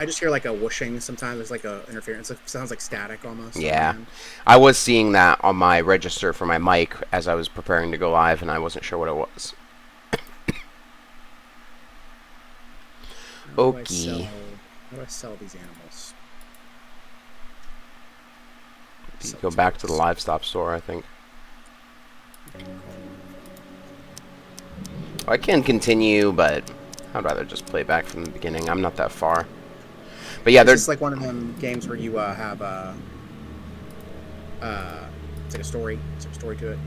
I just hear like a whooshing sometimes. There's like a interference. It sounds like static almost on my Yeah. end. I was seeing that on my register for my mic as I was preparing to go live, and I wasn't sure what it was. How do I Okie. sell? How do I sell these animals? You Sell go back to the tools. livestock store, I think. I can continue, but I'd rather just play back from the beginning. I'm not that far. But yeah, Is they're this like one of them games where you have it's like a story? It's like a story to it.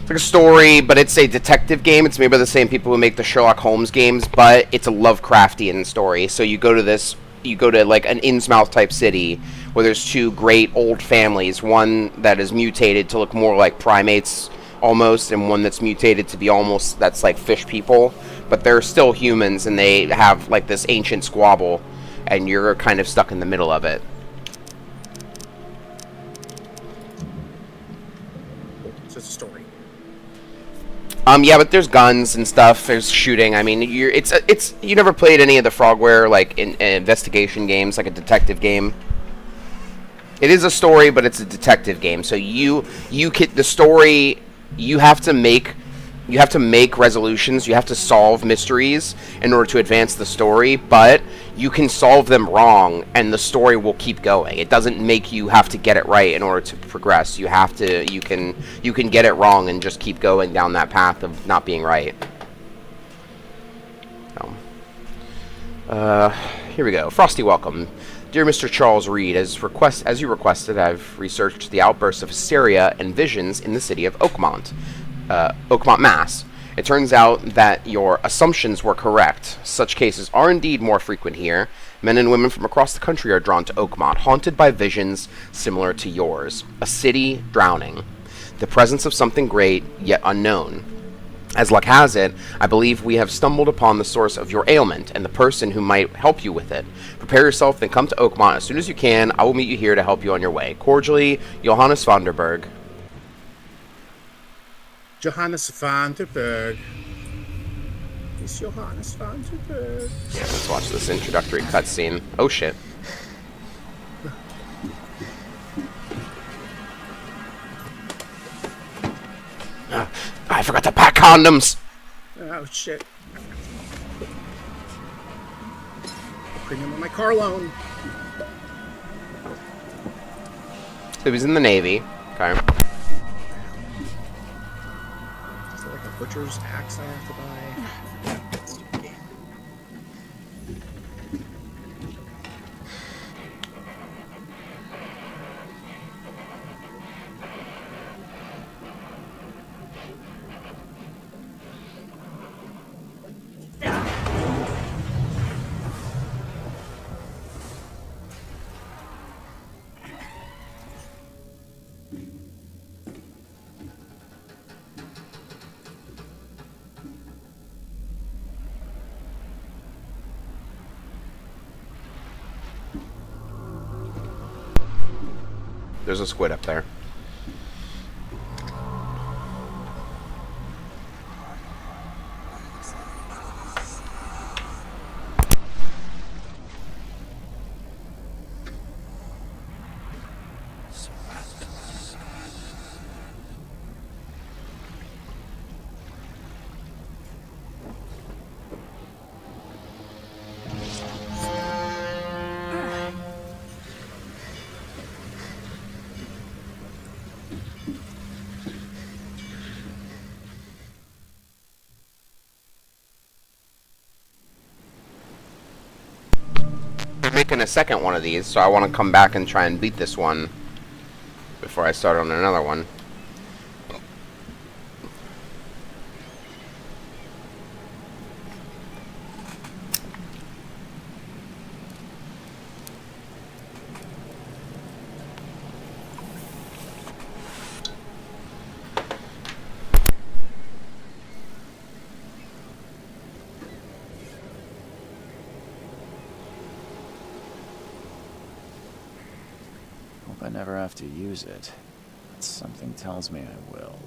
it's like a story, but it's a detective game. It's made by the same people who make the Sherlock Holmes games, but it's a Lovecraftian story. So you go to like an Innsmouth type city where there's two great old families, one that is mutated to look more like primates almost, and one that's mutated to be almost that's like fish people, but they're still humans and they have like this ancient squabble, and you're kind of stuck in the middle of it. Cool. So it's a story. Yeah, but there's guns and stuff. There's shooting. I mean, it's you never played any of the Frogware like in investigation games, like a detective game. It is a story, but it's a detective game. So you can the story you have to make resolutions. You have to solve mysteries in order to advance the story, but you can solve them wrong, and the story will keep going. It doesn't make you have to get it right in order to progress. You can get it wrong and just keep going down that path of not being right. So, here we go. Frosty, welcome. Dear Mr. Charles Reed, as you requested, I've researched the outbursts of hysteria and visions in the city of Oakmont, Mass. It turns out that your assumptions were correct. Such cases are indeed more frequent here. Men and women from across the country are drawn to Oakmont, haunted by visions similar to yours. A city drowning. The presence of something great, yet unknown. As luck has it, I believe we have stumbled upon the source of your ailment and the person who might help you with it. Prepare yourself and come to Oakmont as soon as you can. I will meet you here to help you on your way. Cordially, Johannes Vanderberg. Johannes Vanderberg. It's Johannes Vanderberg. Yeah, let's watch this introductory cutscene. Oh shit. I forgot to pack condoms! Oh shit. Premium on my car loan. So he was in the Navy. Okay. Is there like a butcher's axe I have to buy? Stupid game. There's a squid up there. I'm making a second one of these, so I want to come back and try and beat this one before I start on another one. Hope I never have to use it, but something tells me I will.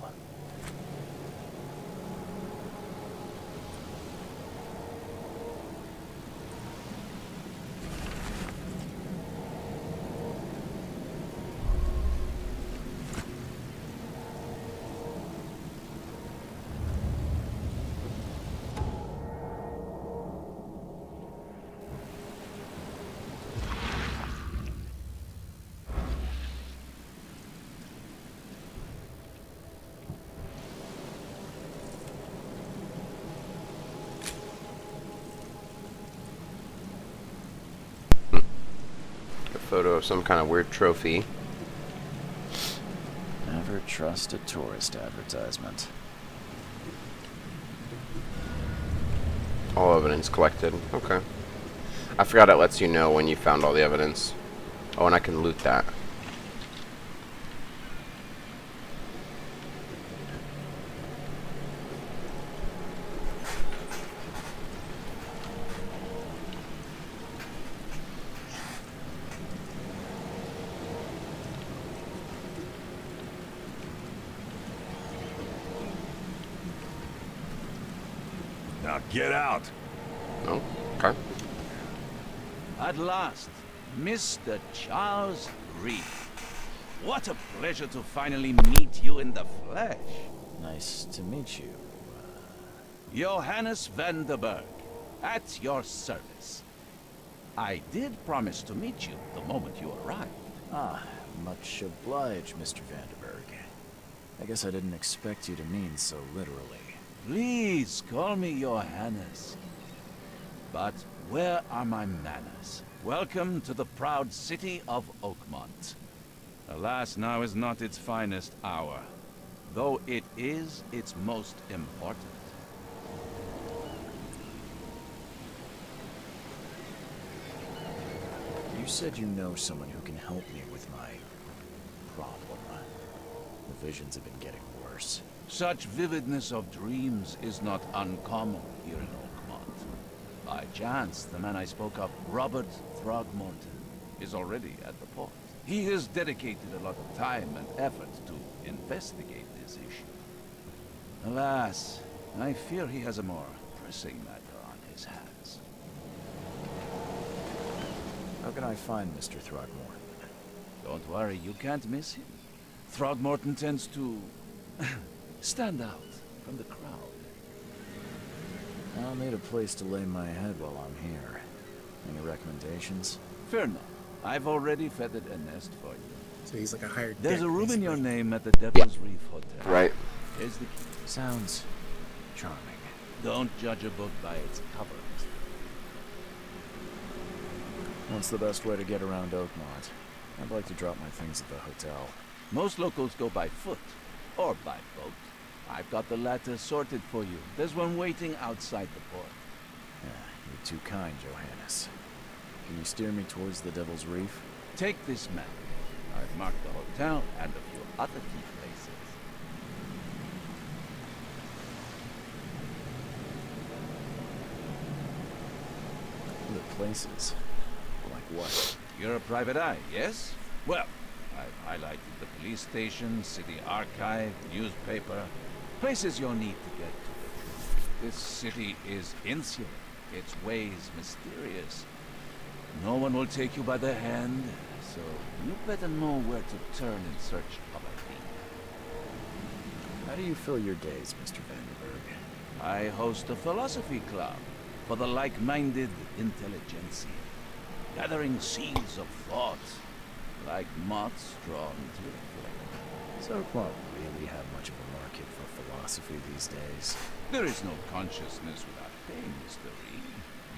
A photo of some kind of weird trophy. Never trust a tourist advertisement. All evidence collected. Okay. I forgot it lets you know when you found all the evidence. Oh, and I can loot that. Now get out. Oh, okay. At last, Mr. Charles Reed. What a pleasure to finally meet you in the flesh. Nice to meet you. Johannes van der Berg, at your service. I did promise to meet you the moment you arrived. Ah, much obliged, Mr. Vanderberg. I guess I didn't expect you to mean so literally. Please call me Johannes. But where are my manners? Welcome to the proud city of Oakmont. Alas, now is not its finest hour, though it is its most important. You said you know someone who can help me with my problem. The visions have been getting worse. Such vividness of dreams is not uncommon here in Oakmont. By chance, the man I spoke of, Robert Throgmorton, is already at the port. He has dedicated a lot of time and effort to investigate this issue. Alas, I fear he has a more pressing matter on his hands. How can I find Mr. Throgmorton? Don't worry, you can't miss him. Throgmorton tends to stand out from the crowd. I'll need a place to lay my head while I'm here. Any recommendations? Fear not. I've already feathered a nest for you. So he's like a hired There's dick, a room in your basically. name at the Devil's Reef Hotel. Right. Here's the key. Sounds charming. Don't judge a book by its cover. What's the best way to get around Oakmont? I'd like to drop my things at the hotel. Most locals go by foot or by boat. I've got the latter sorted for you. There's one waiting outside the port. You're too kind, Johannes. Can you steer me towards the Devil's Reef? Take this map. I've marked the hotel and a few other key places. Other places? Like what? You're a private eye, yes? Well, I've highlighted the police station, city archive, newspaper, places you'll need to get to. This city is insular, its ways mysterious. No one will take you by the hand, so you better know where to turn in search of a thief. How do you fill your days, Mr. Vanderberg? I host a philosophy club for the like-minded intelligentsia, gathering seeds of thought, like moths drawn to a flame. So Oakmont really have much of a market for philosophy these days? There is no consciousness without pain, Mr. Reed.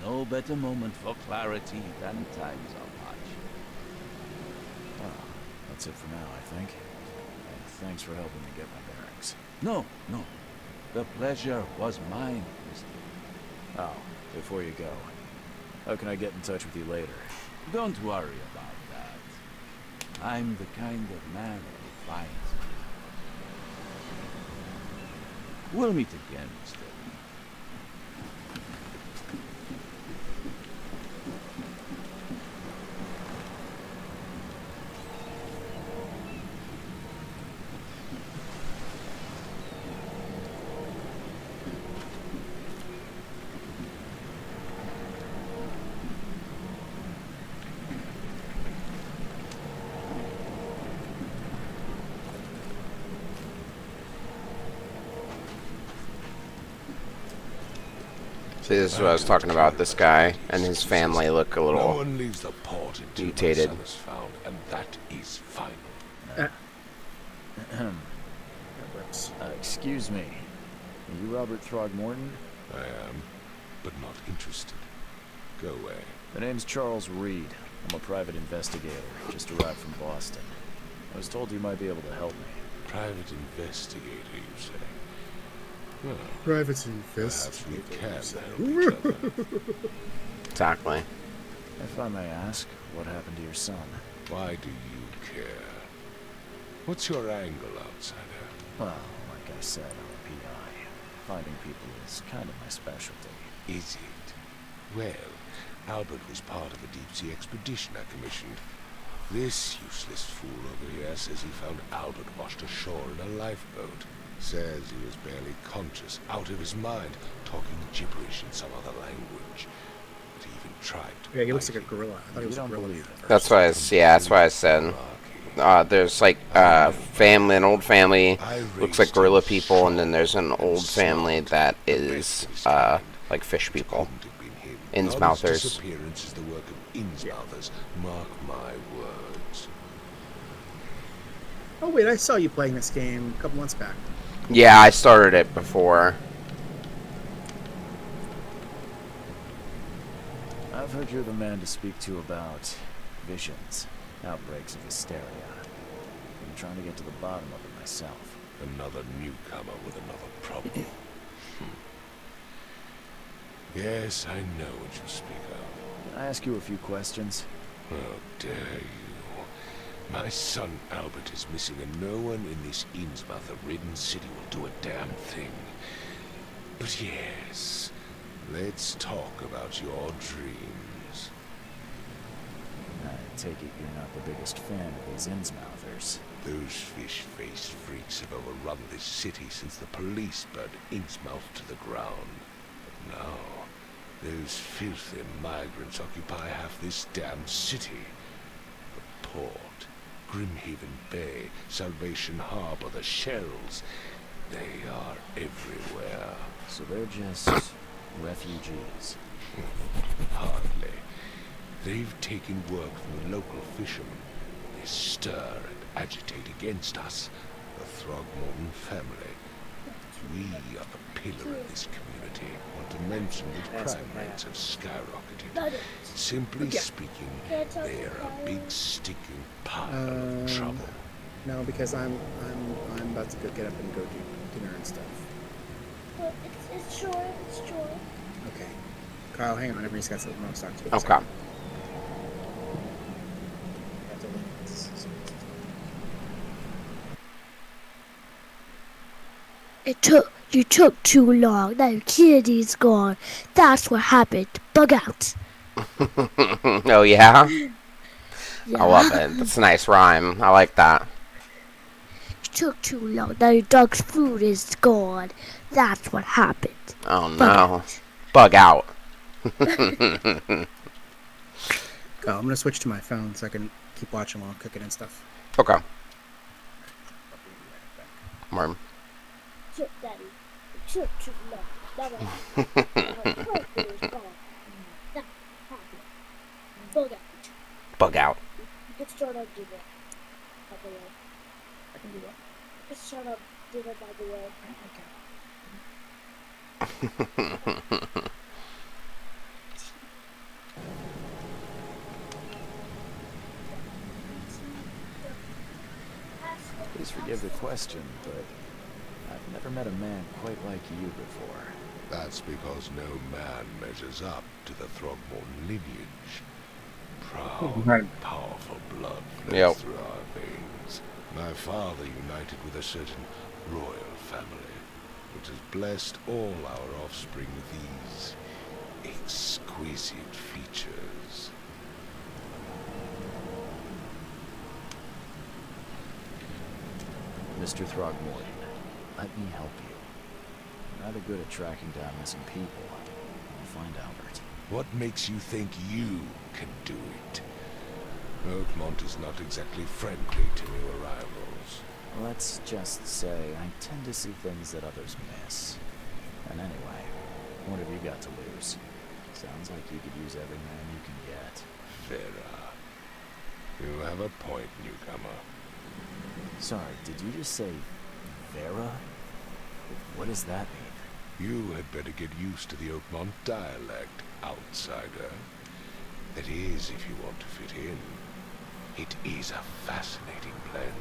No better moment for clarity than times of hardship. Well, that's it for now, I think. And thanks for helping me get my bearings. No, no. The pleasure was mine, Mr. Oh, before you go, how can I get in touch with you later? Don't worry about that. I'm the kind of man who finds you. We'll meet again, Mr. Reed. See, this is what I was talking about. This guy and his family look a No little one leaves the port until mutated. my son is found, and that is final. That works. Excuse me. Are you Robert Throgmorton? I am, but not interested. Go away. The name's Charles Reed. I'm a private investigator, just arrived from Boston. I was told you might be able to help me. Private investigator, you say? Well, Private perhaps we can investigator. help each other. Exactly. If I may ask, what happened to your son? Why do you care? What's your angle, outsider? Well, like I said, I'm a PI. Finding people is kind of my specialty. Is it? Well, Albert was part of a deep-sea expedition I commissioned. This useless fool over here says he found Albert washed ashore in a lifeboat. Says he was barely conscious, out of his mind, talking gibberish in some other language. But he even tried to Yeah, he looks bite like a him. gorilla. I thought he was a don't gorilla. believe at it. first. That's why. That's why I said. There's like family, an old family looks like gorilla people, and then there's an old family that is like fish people. Innsmouthers. Disappearance is the work of Innsmouthers. Mark my words. Oh wait, I saw you playing this game a couple months back. Yeah, I started it before. I've heard you're the man to speak to about visions, outbreaks of hysteria. I'm trying to get to the bottom of it myself. Another newcomer with another problem. Yes, I know what you speak of. Can I ask you a few questions? How dare you? My son Albert is missing, and no one in this Innsmouth-ridden city will do a damn thing. But yes, let's talk about your dreams. I take it you're not the biggest fan of these Innsmouthers. Those fish-faced freaks have overrun this city since the police burned Innsmouth to the ground. But now, those filthy migrants occupy half this damn city. The port, Grimhaven Bay, Salvation Harbor, the shells, they are everywhere. So they're just refugees. Hardly. They've taken work from the local fishermen. They stir and agitate against us, the Throgmorton family. We are the pillar of this community. Not to mention that crime rates have skyrocketed. Simply speaking, they are a big sticking pile of trouble. No, because I'm about to go get up and go do dinner and stuff. Well, it's short. Okay. Kyle, hang on. Everybody's got something else to talk to. Okay. You took too long. Now Kitty's gone. That's what happened. Bug out. Oh yeah? Yeah. I love it. That's a nice rhyme. I like that. You took too long. Now your dog's food is gone. That's what happened. Oh Bug no. out. Bug out. Kyle, I'm gonna switch to my phone so I can keep watching while I'm cooking and stuff. Okay. Martin. Took Daddy. You took too long. That what happened. Now your dog's food is gone. That's what happened. Bug out. Bug out. You can start up dinner. By the way. I can do that. You can start up dinner by the way. Please forgive the question, but I've never met a man quite like you before. That's because no man measures up to the Throgmorton lineage. Proud, powerful blood flows Yep. through our veins. My father united with a certain royal family, which has blessed all our offspring with these exquisite features. Mr. Throgmorton, let me help you. I'm rather good at tracking down missing people. I'll find Albert. What makes you think you can do it? Oakmont is not exactly friendly to new arrivals. Let's just say I tend to see things that others miss. And anyway, what have you got to lose? Sounds like you could use every man you can get. Vera, you have a point, newcomer. Sorry, did you just say Vera? What does that mean? You had better get used to the Oakmont dialect, outsider. That is, if you want to fit in. It is a fascinating blend.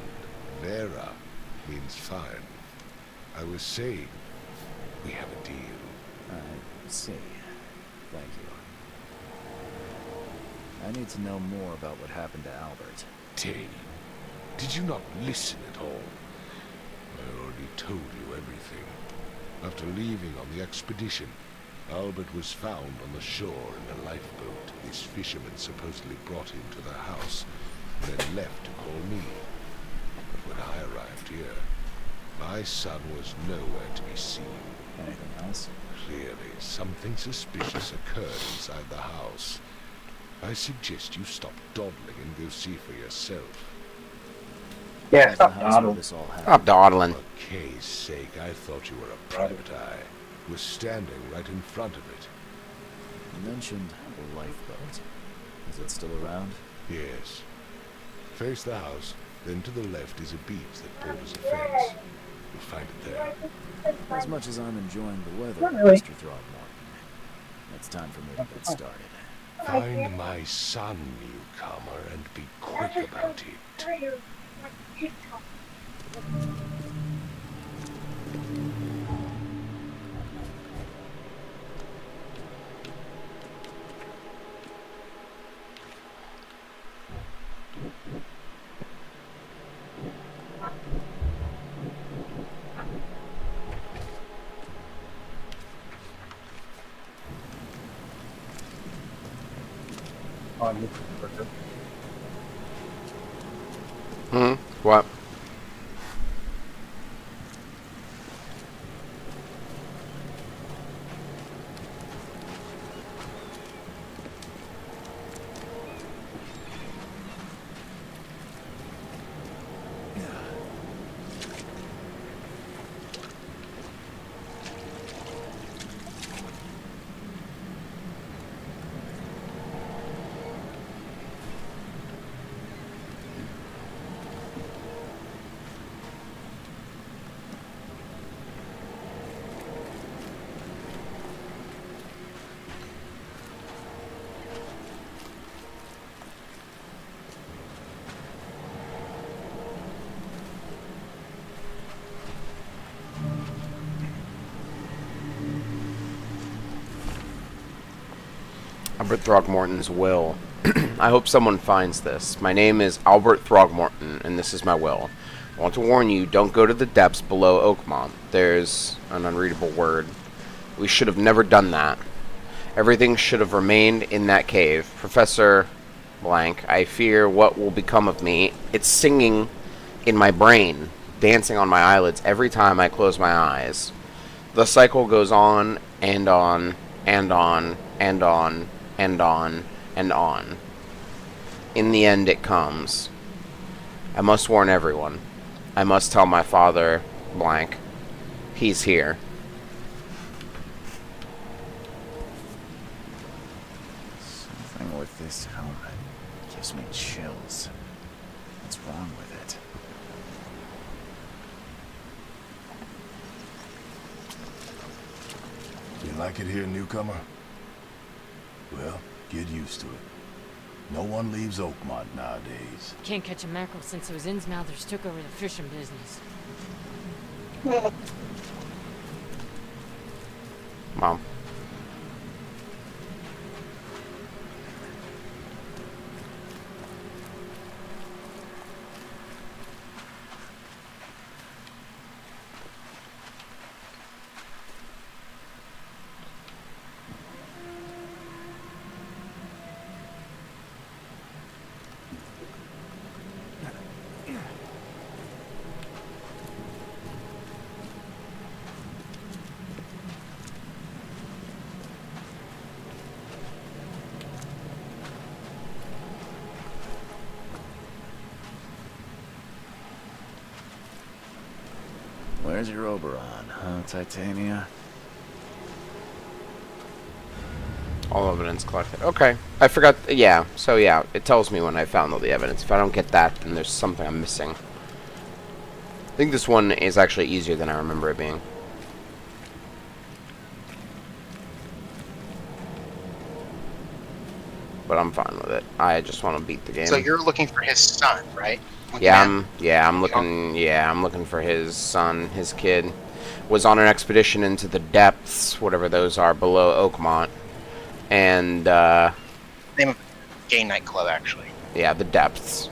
Vera means fine. I was saying, we have a deal. I see. Thank you. I need to know more about what happened to Albert. Tay, did you not listen at all? I already told you everything. After leaving on the expedition, Albert was found on the shore in a lifeboat. His fishermen supposedly brought him to their house, then left to call me. But when I arrived here, my son was nowhere to be seen. Anything else? Clearly, something suspicious occurred inside the house. I suggest you stop dawdling and go see for yourself. Yeah, The stop house where dawdling. this all happened. Stop dawdling. For Kay's sake, I thought you were a private eye. Was standing right in front of it. You mentioned the lifeboat. Is it still around? Yes. Face the house, then to the left is a beach that borders a fence. You'll find it there. As much as I'm enjoying the weather, Not really. Mr. Throgmorton, it's time for me to get started. Find my son, newcomer, and be quick about it. On you, Richard. What? Albert Throgmorton's will. I hope someone finds this. My name is Albert Throgmorton, and this is my will. I want to warn you, don't go to the depths below Oakmont. There's an unreadable word. We should have never done that. Everything should have remained in that cave. Professor Blank, I fear what will become of me. It's singing in my brain, dancing on my eyelids every time I close my eyes. The cycle goes on and on and on and on and on and on. In the end it comes. I must warn everyone. I must tell my father, Blank. He's here. Something with this helmet gives me chills. What's wrong with it? You like it here, newcomer? Well, get used to it. No one leaves Oakmont nowadays. Can't catch a mackerel since those Innsmouthers took over the fishing business. Mom. Where's your Oberon, huh, Titania? All evidence collected. Okay. I forgot. Yeah. So, yeah. It tells me when I found all the evidence. If I don't get that, then there's something I'm missing. I think this one is actually easier than I remember it being. but I'm fine with it. I just want to beat the game. So you're looking for his son, right? Yeah, Wingman? I'm looking for his son, his kid. Was on an expedition into the depths, whatever those are, below Oakmont. And, Name of a gay nightclub, actually. yeah, the depths.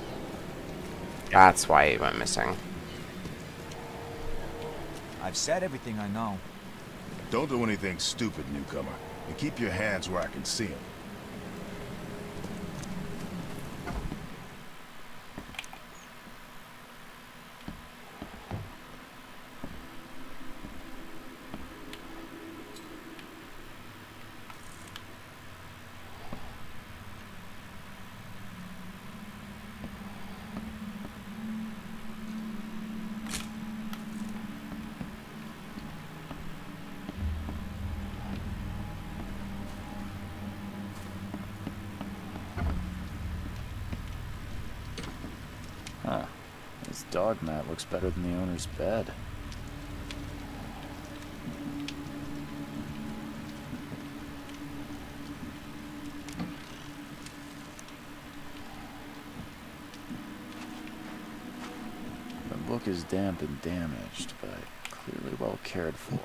That's why he went missing. I've said everything I know. Don't do anything stupid, newcomer. And keep your hands where I can see them. Huh. This dog mat looks better than the owner's bed. The book is damp and damaged, but clearly well cared for.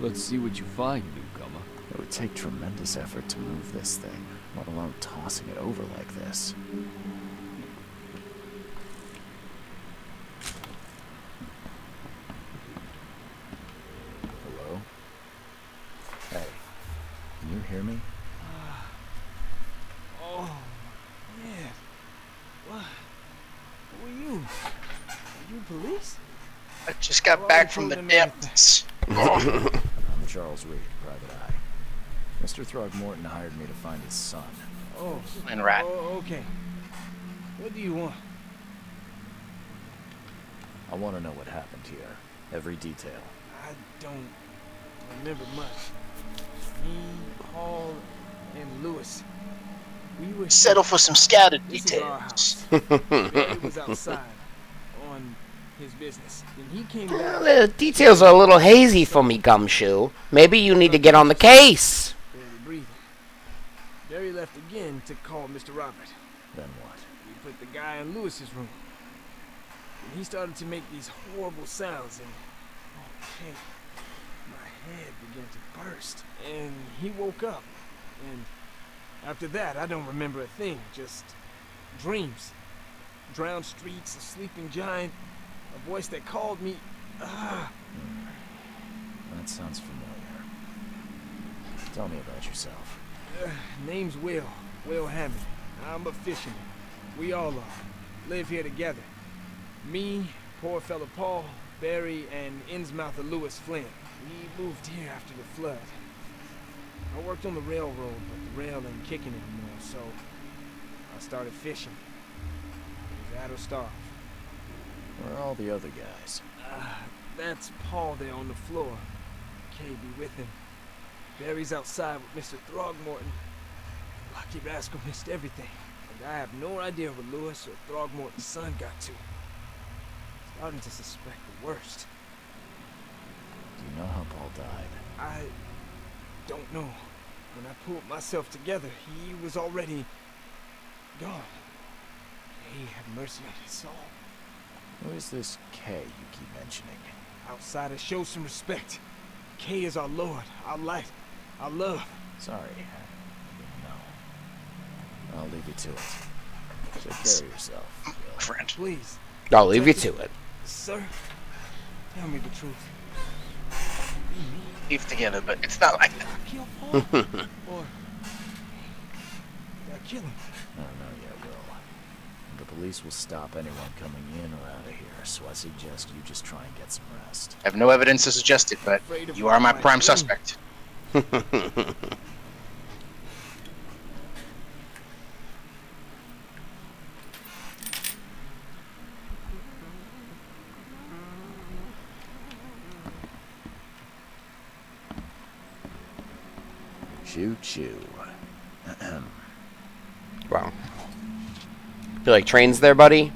Let's see what you find, newcomer. It would take tremendous effort to move this thing, let alone tossing it over like this. Hello? Hey, can you hear me? Oh, man. What? Who are you? Are you police? I just got back from the depths. I'm Charles Reed, Private Eye. Mr. Throgmorton hired me to find his son. Oh, And rat. oh, okay. What do you want? I want to know what happened here. Every detail. I don't remember much. Me, Paul, and Lewis. We were Settle for some scattered This is our details. house. Barry was outside on his business. Then he came back. The details are a little hazy for me, Gumshoe. Maybe you need to get on the case. Barely breathing. Barry left again to call Mr. Robert. Then what? We put the guy in Lewis's room. And he started to make these horrible sounds and okay, my head began to burst. And he woke up. And after that, I don't remember a thing. Just dreams. Drowned streets, a sleeping giant, a voice that called me. That sounds familiar. Tell me about yourself. Name's Will Hammond. I'm a fisherman. We all are. Live here together. Me, poor fella Paul, Barry, and Innsmouther Lewis Flynn. We moved here after the flood. I worked on the railroad, but the rail ain't kicking anymore, so I started fishing. It was that or starve. Where are all the other guys? That's Paul there on the floor. Kay be with him. Barry's outside with Mr. Throgmorton. Lucky rascal missed everything. And I have no idea where Lewis or Throgmorton's son got to. Starting to suspect the worst. Do you know how Paul died? I don't know. When I pulled myself together, he was already gone. May have mercy on his soul. Who is this Kay you keep mentioning? Outsiders, show some respect. Kay is our Lord, our light, our love. Sorry, I didn't know. I'll leave you to it. Take care of yourself, Will. Friend. Please, I'll leave you to it. sir, tell me the truth. Keep together, but it's not like that. Did I kill Paul? Or did I kill him? I don't know yet, Will. The police will stop anyone coming in or out of here, so I suggest you just try and get some rest. I have no evidence to suggest it, but you are my prime suspect. Choo choo. Wow. You like trains there, buddy?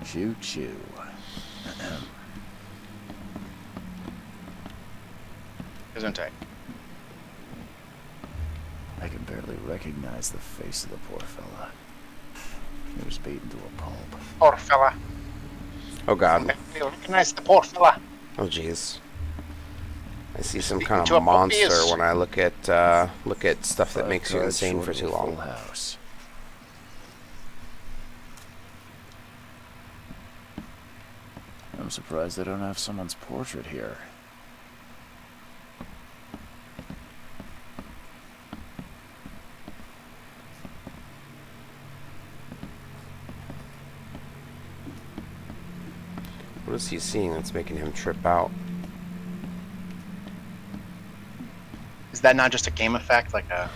Choo choo. Gesundheit. I can barely recognize the face of the poor fella. He was beaten to a pulp. Poor fella. Oh God. I recognize the poor fella. Oh jeez. I see some Speaking kind to of a monster puppies. when I look at stuff that makes you insane for too long. House. I'm surprised they don't have someone's portrait here. What is he seeing that's making him trip out? Is that not just a game effect, like a?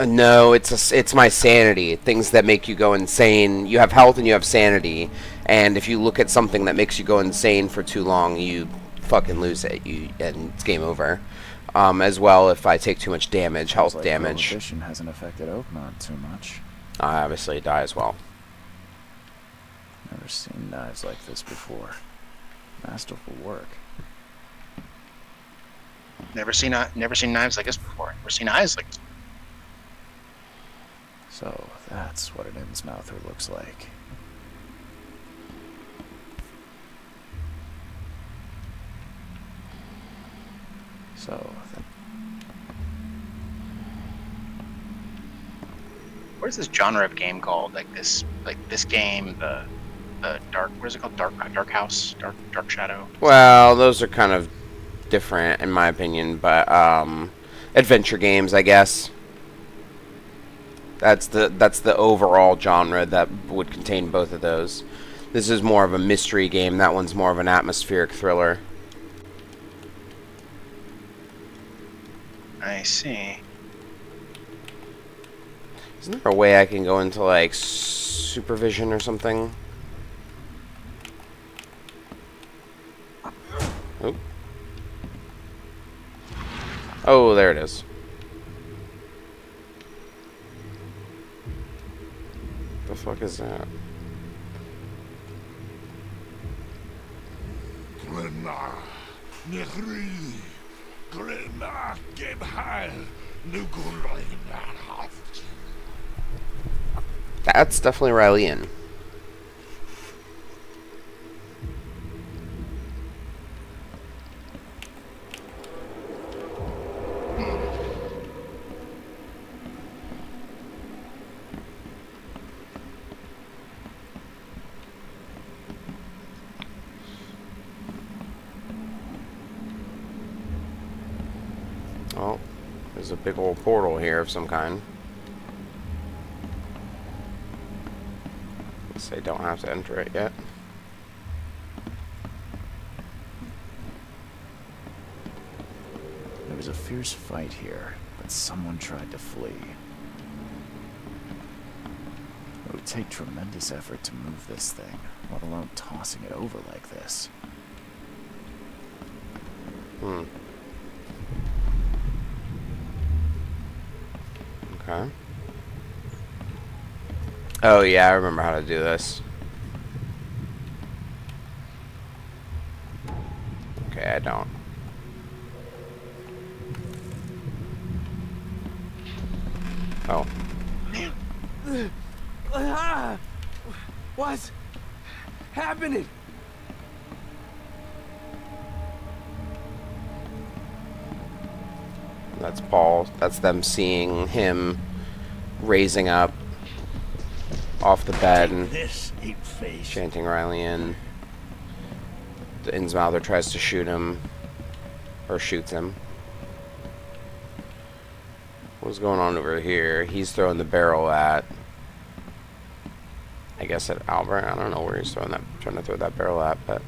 No, it's my sanity. Things that make you go insane. You have health and you have sanity, and if you look at something that makes you go insane for too long, you fucking lose it. And it's game over. As well, if I take too much damage, health Like damage, Prohibition hasn't affected Oakmont too much. I obviously die as well. Never seen knives like this before. Masterful work. Never seen knives like this before. Never seen eyes like this. So that's what an Innsmouther looks like. So What is this genre of game called? Like this game, the dark. What is it called? Dark House, Dark Shadow. Well, those are kind of different in my opinion, but adventure games, I guess. That's the overall genre that would contain both of those. This is more of a mystery game. That one's more of an atmospheric thriller. I see. Isn't there a way I can go into like supervision or something? Oh. Oh, there it is. The fuck is that? That's definitely Riley-in. Oh, there's a big old portal here of some kind. Guess I don't have to enter it yet. there was a fierce fight here, but someone tried to flee. It would take tremendous effort to move this thing, let alone tossing it over like this. Okay. Oh yeah, I remember how to do this. Okay, I don't. Oh. What's happening? That's Paul. That's them seeing him raising up off the bed and chanting Riley in. The Innsmouther tries to shoot him, or shoots him. What's going on over here? He's throwing the barrel at, I guess, at Albert. I don't know where he's trying to throw that barrel at, but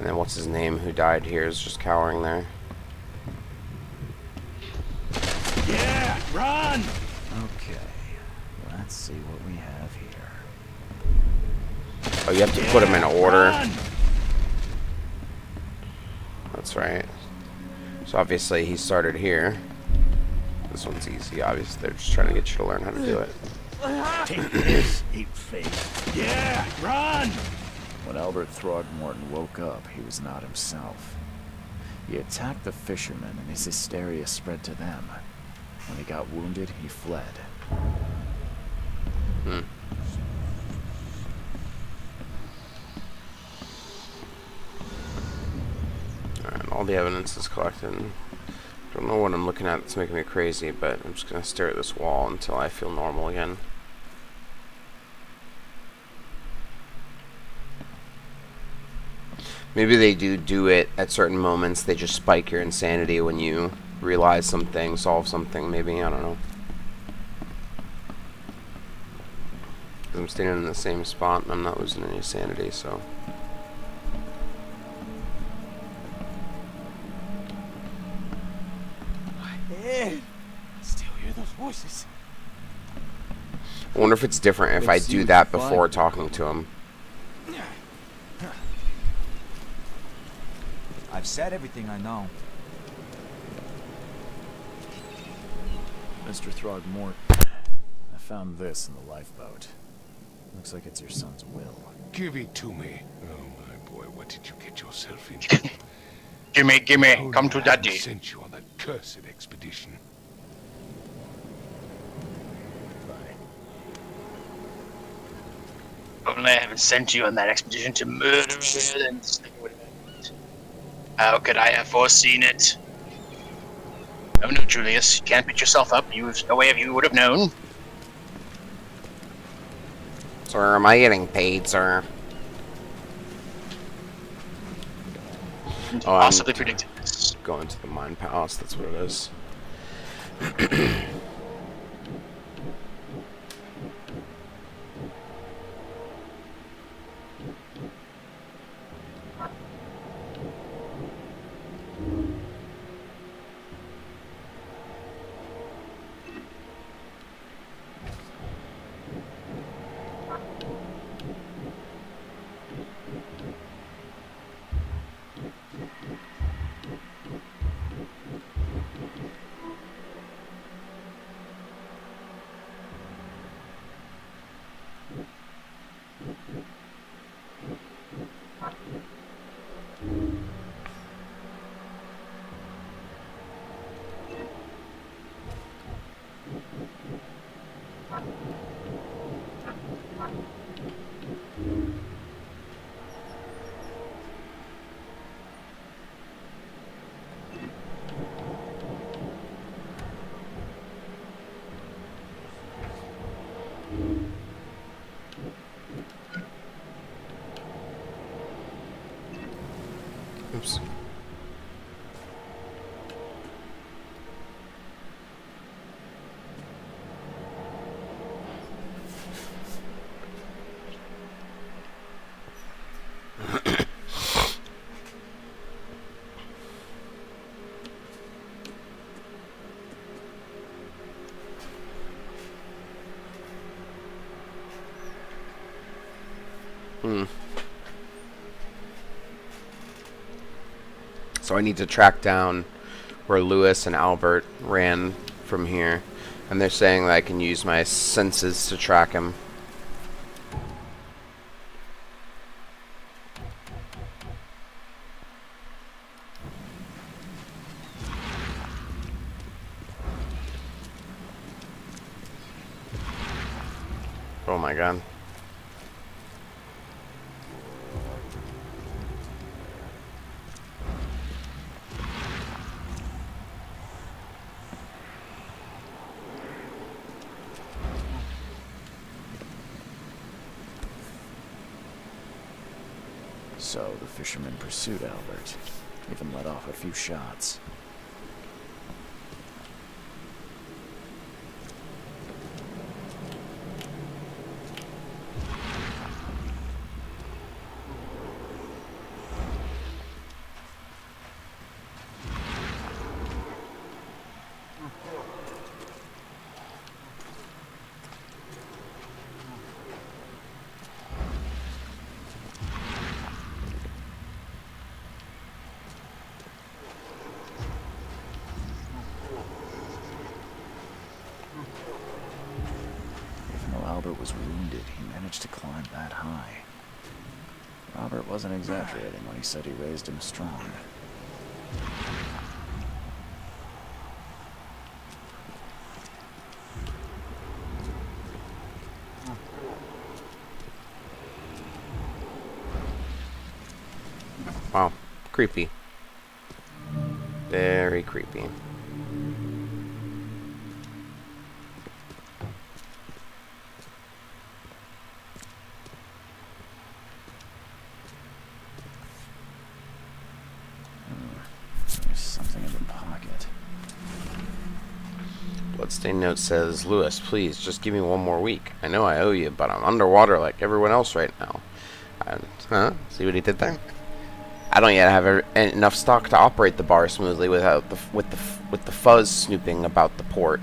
And then what's his name who died here is just cowering there. Yeah, run! Okay, let's see what we have here. Oh, you have to put them in order. Run! That's right. So obviously he started here. This one's easy, obviously. They're just trying to get you to learn how to do it. Take this, ape face. Yeah, run! When Albert Throgmorton woke up, he was not himself. He attacked the fishermen, and his hysteria spread to them. When he got wounded, he fled. Alright, all the evidence is collected. Don't know what I'm looking at that's making me crazy, but I'm just gonna stare at this wall until I feel normal again. Maybe they do it at certain moments. They just spike your insanity when you realize something, solve something, maybe. I don't know. 'Cause I'm standing in the same spot and I'm not losing any sanity, so. My head. I still hear those voices. I wonder if it's different if I do that before talking to him. I've said everything I know. Mr. Throgmorton, I found this in the lifeboat. Looks like it's your son's will. Give it to me. Oh, my boy, what did you get yourself into? Gimme, Only come to I hadn't daddy. sent you on that cursed expedition. Only I haven't sent you on that expedition to murder and how could I have foreseen it? Oh no, Julius, you can't beat yourself up. There's no way you would have known. Sir, am I getting paid, sir? Oh, Possibly predicted this. Going to the Mind Palace, that's what it is. Oops. So I need to track down where Lewis and Albert ran from here. And they're saying that I can use my senses to track him. Oh my god. So the fishermen pursued Albert, even let off a few shots. was wounded, he managed to climb that high. Robert wasn't exaggerating when he said he raised him strong. Wow. Creepy. Very creepy. There's something in the pocket. Bloodstained note says, Lewis, please, just give me one more week. I know I owe you, but I'm underwater like everyone else right now. Huh? See what he did there? I don't yet have enough stock to operate the bar smoothly without with the fuzz snooping about the port.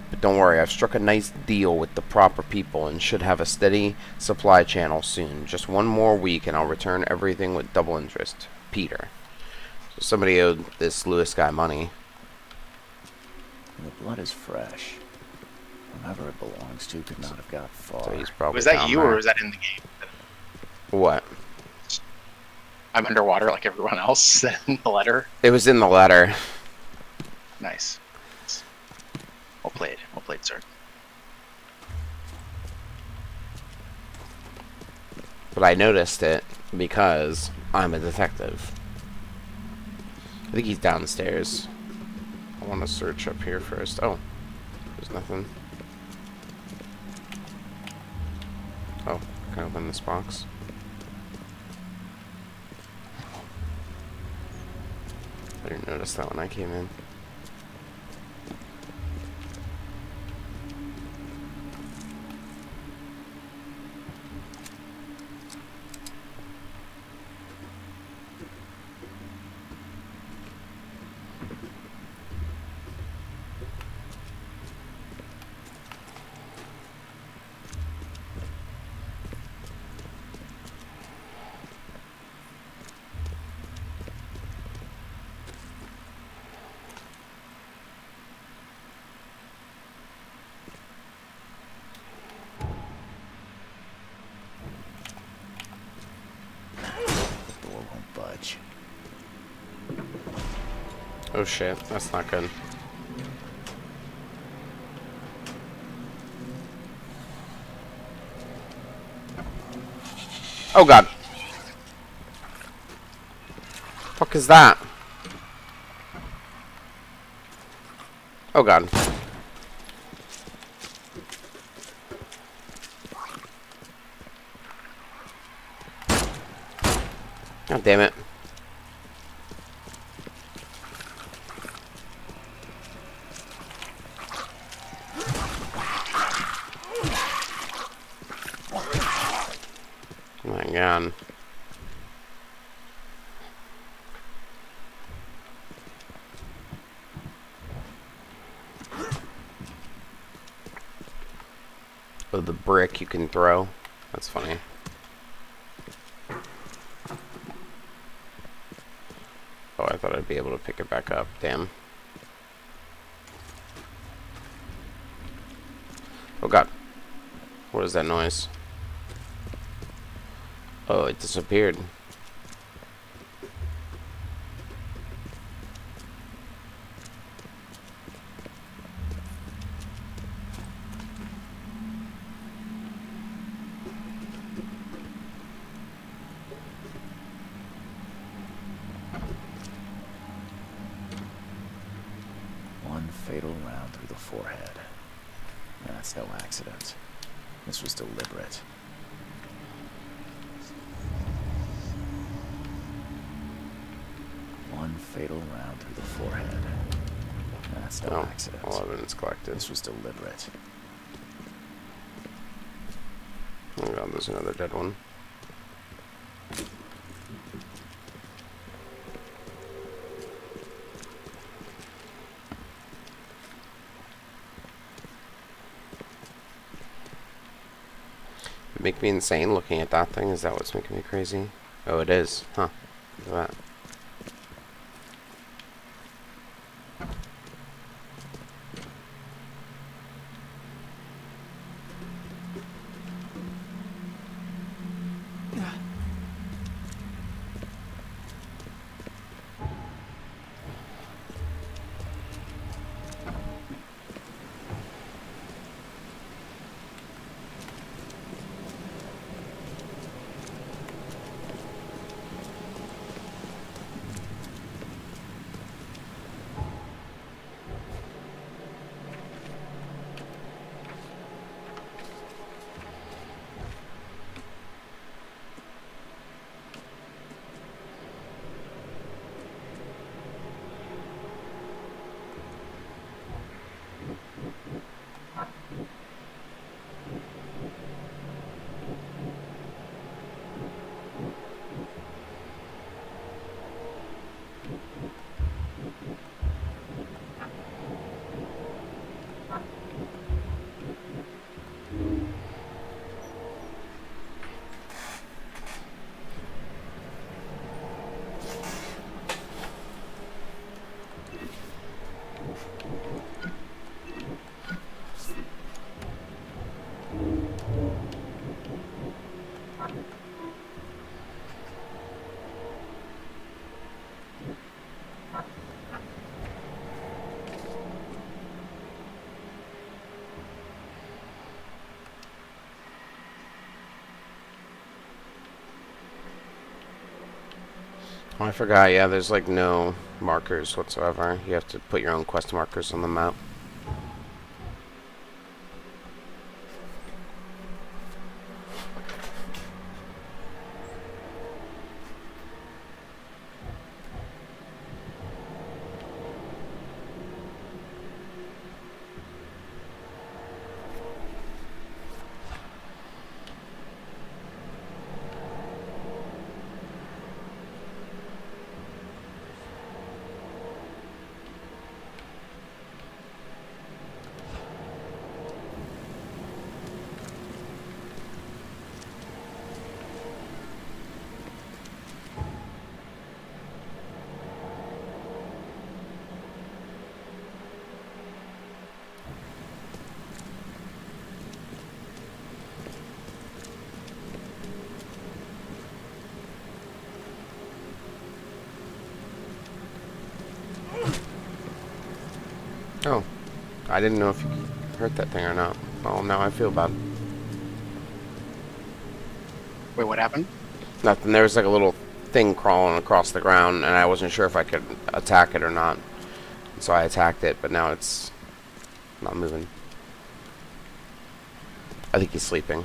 But don't worry, I've struck a nice deal with the proper people and should have a steady supply channel soon. Just one more week and I'll return everything with double interest. Peter. So somebody owed this Lewis guy money. The blood is fresh. Whoever it belongs to could not have got far. So he's probably Was that down you, there. or was that in the game? What? I'm underwater like everyone else in the letter. It was in the letter. Nice. Well played. Well played, sir. But I noticed it because I'm a detective. I think he's downstairs. I want to search up here first. Oh, there's nothing. Oh, can I open this box? I didn't notice that when I came in. The door won't budge. Oh shit, that's not good. Oh god. Fuck is that? Oh god. God damn it. Oh my god. Oh, the brick you can throw. That's funny. Oh, I thought I'd be able to pick it back up. Damn. Oh god. What is that noise? Oh, it disappeared. One fatal round through the forehead. That's no accident. This was deliberate. One fatal round through the forehead. That's no accident. All evidence collected. This was deliberate. Oh god, there's another dead one. It make me insane looking at that thing? Is that what's making me crazy? Oh, it is. Huh. Look at that. Oh, I forgot. Yeah, there's like no markers whatsoever. You have to put your own quest markers on the map. Oh, I didn't know if you hurt that thing or not. Well, now I feel bad. Wait, what happened? Nothing. There was like a little thing crawling across the ground, and I wasn't sure if I could attack it or not. So I attacked it, but now it's not moving. I think he's sleeping.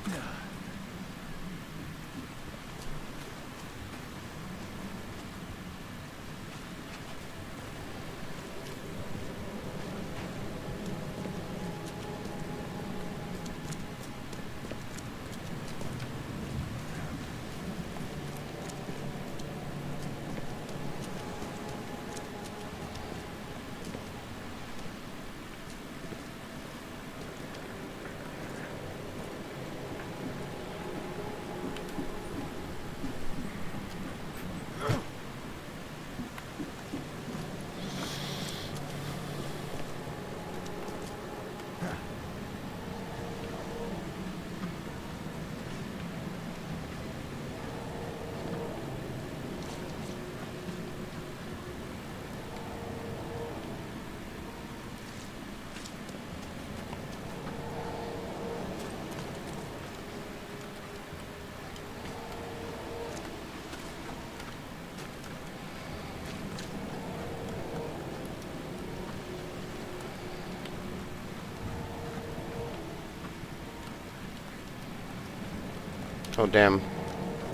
Oh, damn.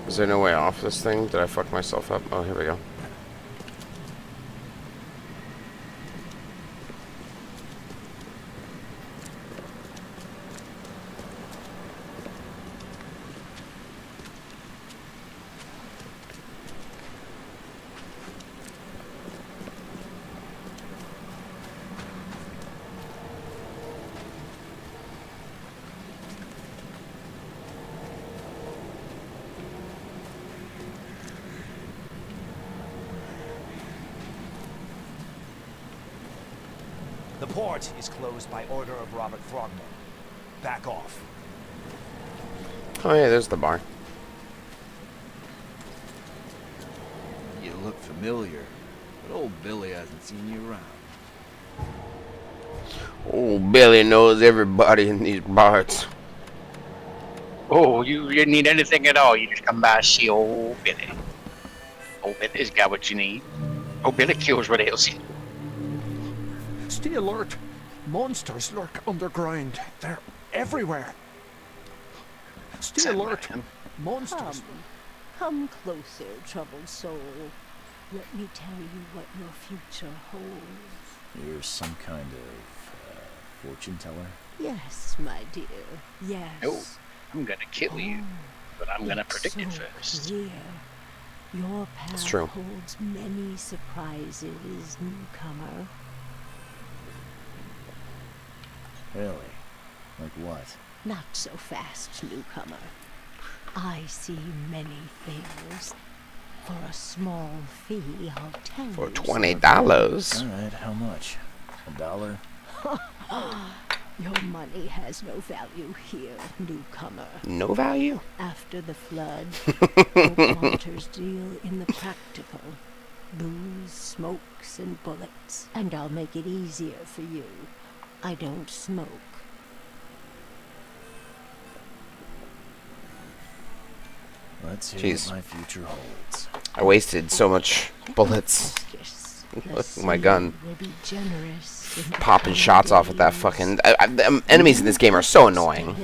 Is there no way off this thing? Did I fuck myself up? Oh, here we go. The port is closed by order of Robert Throgmorton. Back off. Oh, yeah, there's the bar. You look familiar, but old Billy hasn't seen you around. Oh, Billy knows everybody in these bars. Oh, you didn't need anything at all. You just come by and see old Billy. Old Billy's got what you need. Old Billy kills what ails you. Stay alert. Monsters lurk underground. They're everywhere. Stay alert. Monsters. Come closer, troubled soul. Let me tell you what your future holds. You're some kind of fortune teller? Yes, my dear. Yes. No, I'm gonna kill you, but I'm gonna predict it so first. Clear. Your path It's true. holds many surprises, newcomer. Really? Like what? Not so fast, newcomer. I see many things. For a small fee, I'll tell you. For $20. Alright, how much? $1? Your money has no value here, newcomer. No value? After the flood, Oakmonters deal in the practical. Booze, smokes, and bullets. And I'll make it easier for you. I don't smoke. Let's hear Jeez. what my future holds. I wasted so much bullets. With my gun. Popping shots off with that fucking... the enemies in this game are so annoying.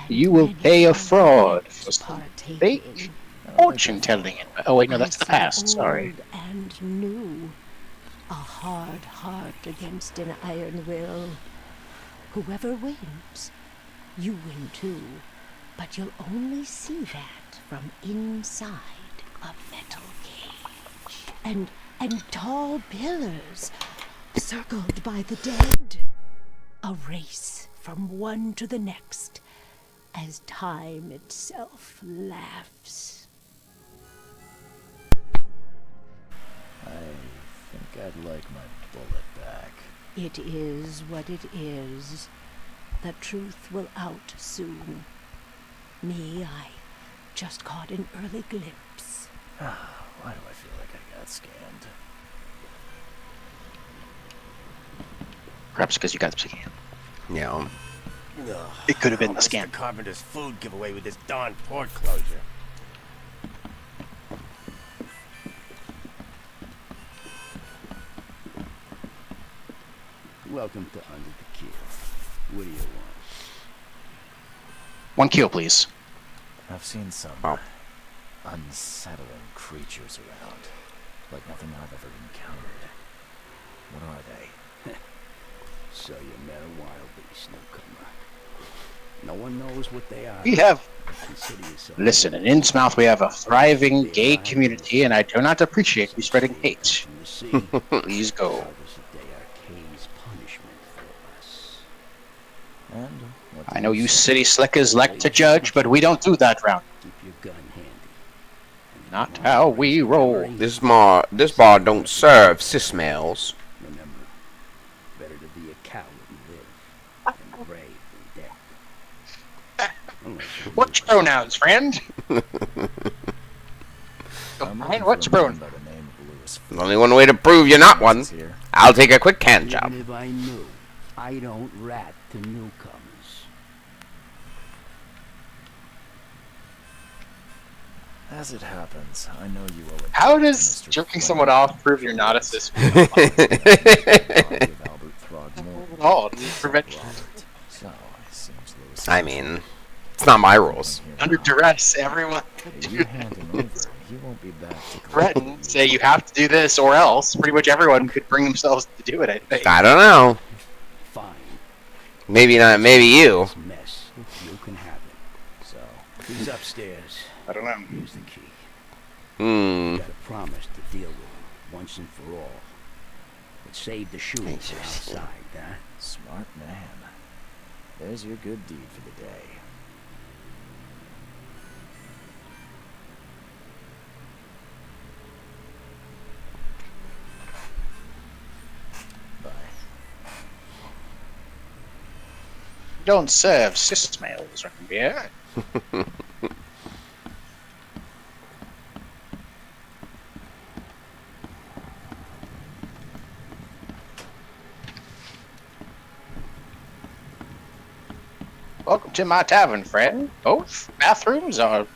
You will pay a fraud for some fake fortune telling. Oh wait, no, that's the past. Sorry. And new. A hard heart against an iron will. Whoever wins, you win too. But you'll only see that from inside a metal cage. And tall pillars circled by the dead. A race from one to the next as time itself laughs. I think I'd like my bullet back. It is what it is. The truth will out soon. Me, I just caught an early glimpse. Why do I feel like I got scammed? Perhaps because you got scammed. Yeah. It could have been the Mr. scam. Carpenter's food giveaway with this darn port closure. Welcome to Under the Keel. What do you want? 1 kill, please. I've seen some unsettling creatures around, like nothing I've ever encountered. What are they? So you met a wild beast, newcomer. No one knows what they are. We have. Consider yourself. Listen, in Innsmouth we have a thriving gay community, and I do not appreciate you spreading hate. Please go. I know you city slickers like to judge, but we don't do that round. Keep your gun handy. Not how we roll. This bar don't serve cis males. Remember, better to be a coward and live than brave and dead. What's your pronouns, friend? Ryan, what's your pronoun? There's only one way to prove you're not one. I'll take a quick can job. Even if I knew, I don't rat to newcomers. As it happens, I know you owe it. How does jerking someone off prove you're not a cis? Oh, prevention. I mean, it's not my rules. Under duress, everyone. You hand him over, he won't be back to Threaten, say you have to do this or else. Pretty much everyone could bring themselves to do it, I think. I don't know. Fine. Maybe not. Maybe you. Mess. You can have it. So, he's upstairs. I don't know. Here's the key. Hmm. You got a promise to deal with him once and for all. But save the shootings outside, huh? Smart man. There's your good deed for the day. Bye. Don't serve cis males around here. Welcome to my tavern, friend. Both bathrooms are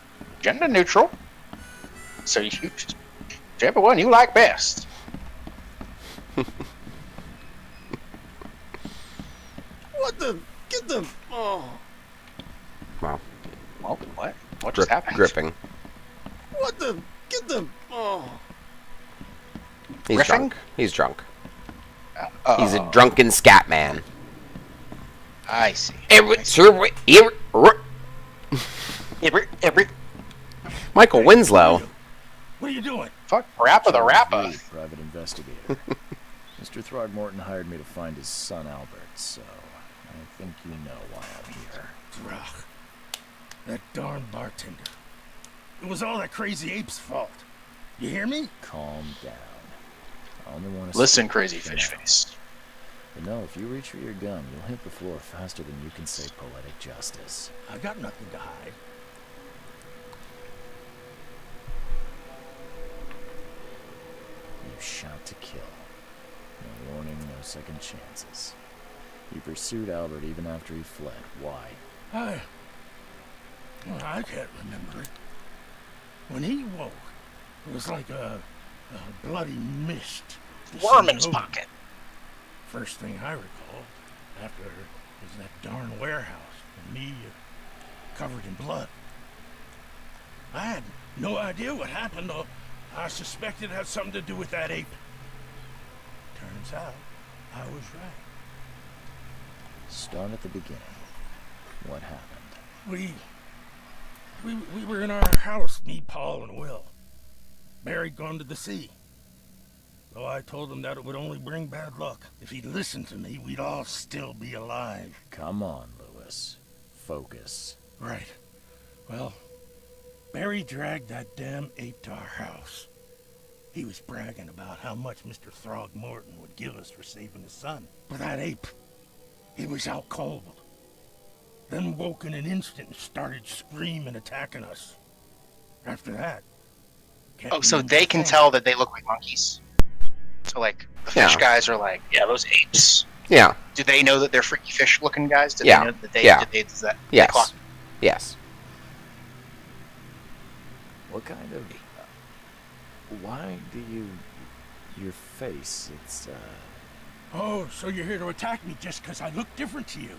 gender neutral, so you choose whichever one you like best. What the? Get the. Oh. Wow. Well, what? What just happened? Gripping. What the? Get the. Oh. He's Griffing? drunk. He's drunk. He's a drunken scat man. I see. Michael Winslow. What are you doing? Fuck, Rappa the Rappa. Private investigator. Mr. Throgmorton hired me to find his son Albert, so I think you know why I'm here. Drach. That darn bartender. It was all that crazy ape's fault. You hear me? Calm down. I only want to listen, crazy fish face. But no, if you reach for your gun, you'll hit the floor faster than you can say poetic justice. I got nothing to hide. You shot to kill. No warning, no second chances. You pursued Albert even after he fled. Why? I can't remember it. When he woke, It was like a bloody mist. Worm in his descending over me. pocket. First thing I recall after was that darn warehouse and me covered in blood. I had no idea what happened, though. I suspected it had something to do with that ape. Turns out, I was right. Start at the beginning. What happened? We were in our house, me, Paul, and Will. Barry'd gone to the sea. Though I told him that it would only bring bad luck. If he'd listened to me, we'd all still be alive. Come on, Lewis. Focus. Right. Well, Barry dragged that damn ape to our house. He was bragging about how much Mr. Throgmorton would give us for saving his son. But that ape, he was out cold. Then woke in an instant and started screaming, attacking us. After that... Oh, so they can tell that they look like monkeys? So, like, the fish guys are like, yeah, those apes. Yeah. Do they know that they're freaky fish-looking guys? Do Yeah. they know that they... Yeah. Does that, Yes. they clock- Yes. What kind of... why do you... your face, it's, Oh, so you're here to attack me just because I look different to you?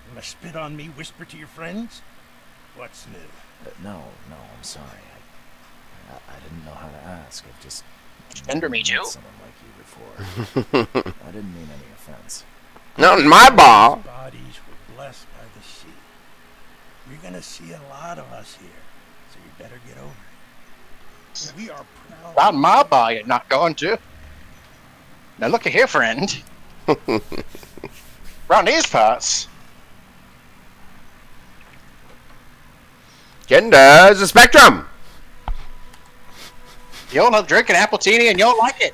Wanna spit on me, whisper to your friends? What's new? no, I'm sorry. I didn't know how to ask. I've just... Gender me too. met someone like you before. I didn't mean any offense. Not in my ball. Bodies were blessed by the sea. You're gonna see a lot of us here, so you better get over it. We are proud. Not my bar, you're not going to. Now look here, friend. Around these parts, Gender is a spectrum. you all love drinking appletini and you all like it.